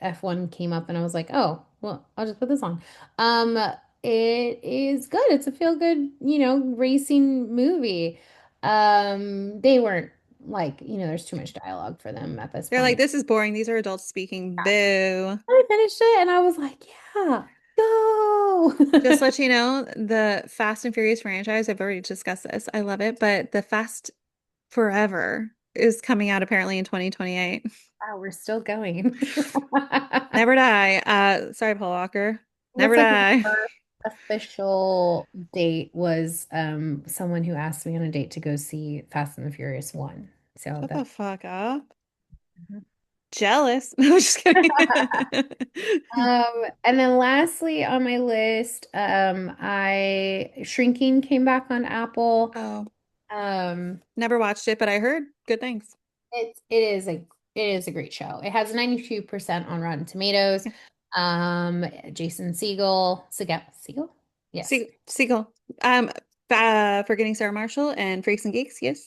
F1 came up, and I was like, oh, well, I'll just put this on. Um, it is good. It's a feel good, racing movie. They weren't like, there's too much dialogue for them at this They're like, point. this is boring. These are adults speaking. Yeah. Boo. I finished it, and I was like, yeah, go. Just to let you know, the Fast and Furious franchise, I've already discussed this. I love it, but the Fast Forever is coming out apparently in 2028. Wow, we're still going. Never die. Sorry, Paul Walker. Never That's like my die. first official date was someone who asked me on a date to go see Fast and the Furious 1. So Shut the that fuck up. Jealous. No, just kidding. and then lastly on my list, I Shrinking came back on Apple. Oh, Um never watched it, but I heard good things. it is a great show. It has 92% on Rotten Tomatoes. Jason Segel? Yes. Seagull. Forgetting Sarah Marshall and Freaks and Geeks. Yes.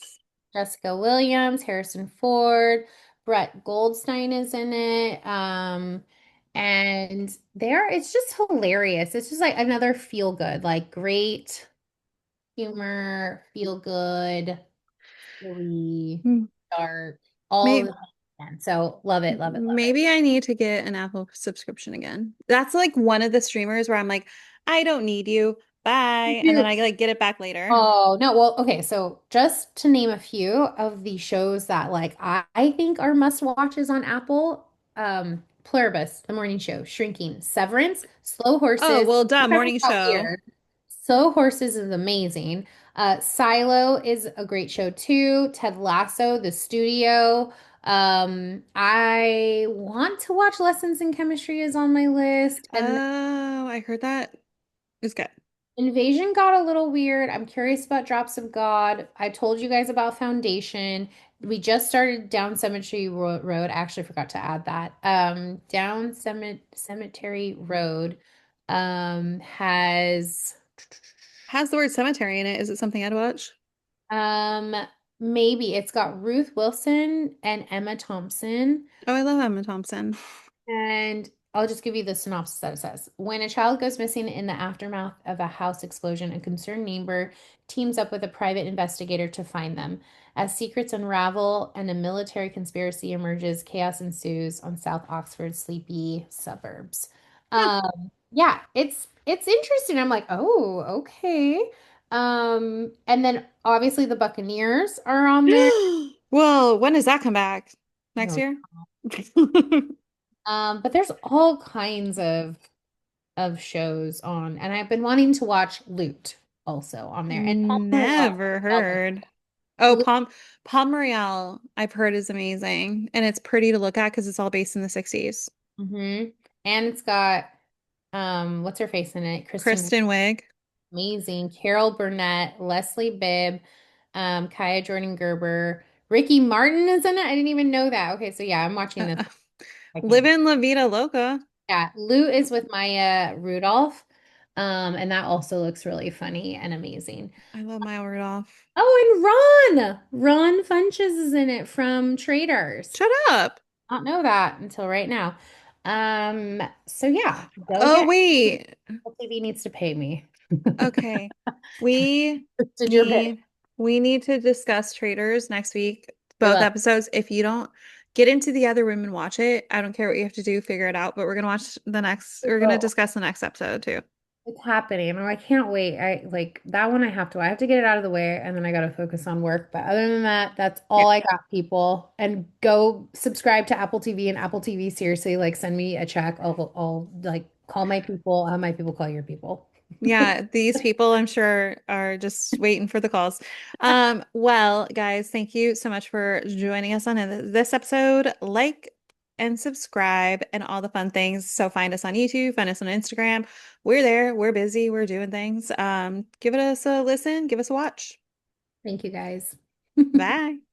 Jessica Williams, Harrison Ford, Brett Goldstein is in it. And it's just hilarious. It's just like another feel good, like great humor, feel good, silly, Hmm. dark, all of Maybe, the things. So love it, love it, love it. maybe I need to get an Apple subscription again. That's like one of the streamers where I'm like, I don't need you. Bye. And then I like get it back later. Oh, no. Well, okay. So just to name a few of the shows that like I think are must watches on Apple, Pluribus, The Morning Show, Shrinking, Severance, Slow Oh, Horses. well, duh, That morning got show. weird. Slow Horses is amazing. Silo is a great show too. Ted Lasso, The Studio. I want to watch Lessons in Chemistry is on my list. And Oh, I heard that. It's good. Invasion got a little weird. I'm curious about Drops of God. I told you guys about Foundation. We just started Down Cemetery Road. I actually forgot to add that. Cemetery Road has Has the word cemetery in it. Is it something I'd watch? um maybe it's got Ruth Wilson and Emma Thompson. Oh, I love Emma Thompson. And I'll just give you the synopsis that it says. When a child goes missing in the aftermath of a house explosion, a concerned neighbor teams up with a private investigator to find them. As secrets unravel and a military conspiracy emerges, chaos ensues on South Oxford's sleepy suburbs. Yeah. Yeah, it's interesting. I'm like, oh, okay. And then obviously the Buccaneers are on there. Well, when does that come back? Next No. year? But there's all kinds of shows on, and I've been wanting to watch Loot also on there, and Palm Royale. Never heard. Oh, Loot, Palm Royale, I've heard is amazing. And it's pretty to look at because it's all based in the 60s. hmm And it's got what's her face in it? Kristen, Kristen Wiig. amazing. Carol Burnett, Leslie Bibb, Kaya Jordan Gerber, Ricky Martin is in it. I didn't even know that. Okay, so yeah, I'm watching this. I can't. Living La Vida Loca. Yeah, Loot is with Maya Rudolph, and that also looks really funny and amazing. I love Maya Rudolph. Oh, and Ron Funches is in it from Traitors. Shut up. I don't know that until right now. So yeah, Oh, Delegate wait. TV needs to pay me. Okay. We Did your bit. need we need to discuss Traitors next week, We both will. episodes. If you don't get into the other room and watch it, I don't care what you have to do, figure it out, but we're gonna Will. discuss the next episode too. It's happening. And I can't wait. I like that one I have to get it out of the way and then I gotta focus on work. But other than that, that's Yeah. all I got, people. And go subscribe to Apple TV and Apple TV. Seriously, like send me a check. I'll like call my people, have my people call your people. Yeah, these people I'm sure are just waiting for the calls. Well, guys, thank you so much for joining us on this episode. Like and subscribe and all the fun things. So find us on YouTube, find us on Instagram. We're there, we're busy, we're doing things. Give us a listen, give us a watch. Thank you guys. Bye.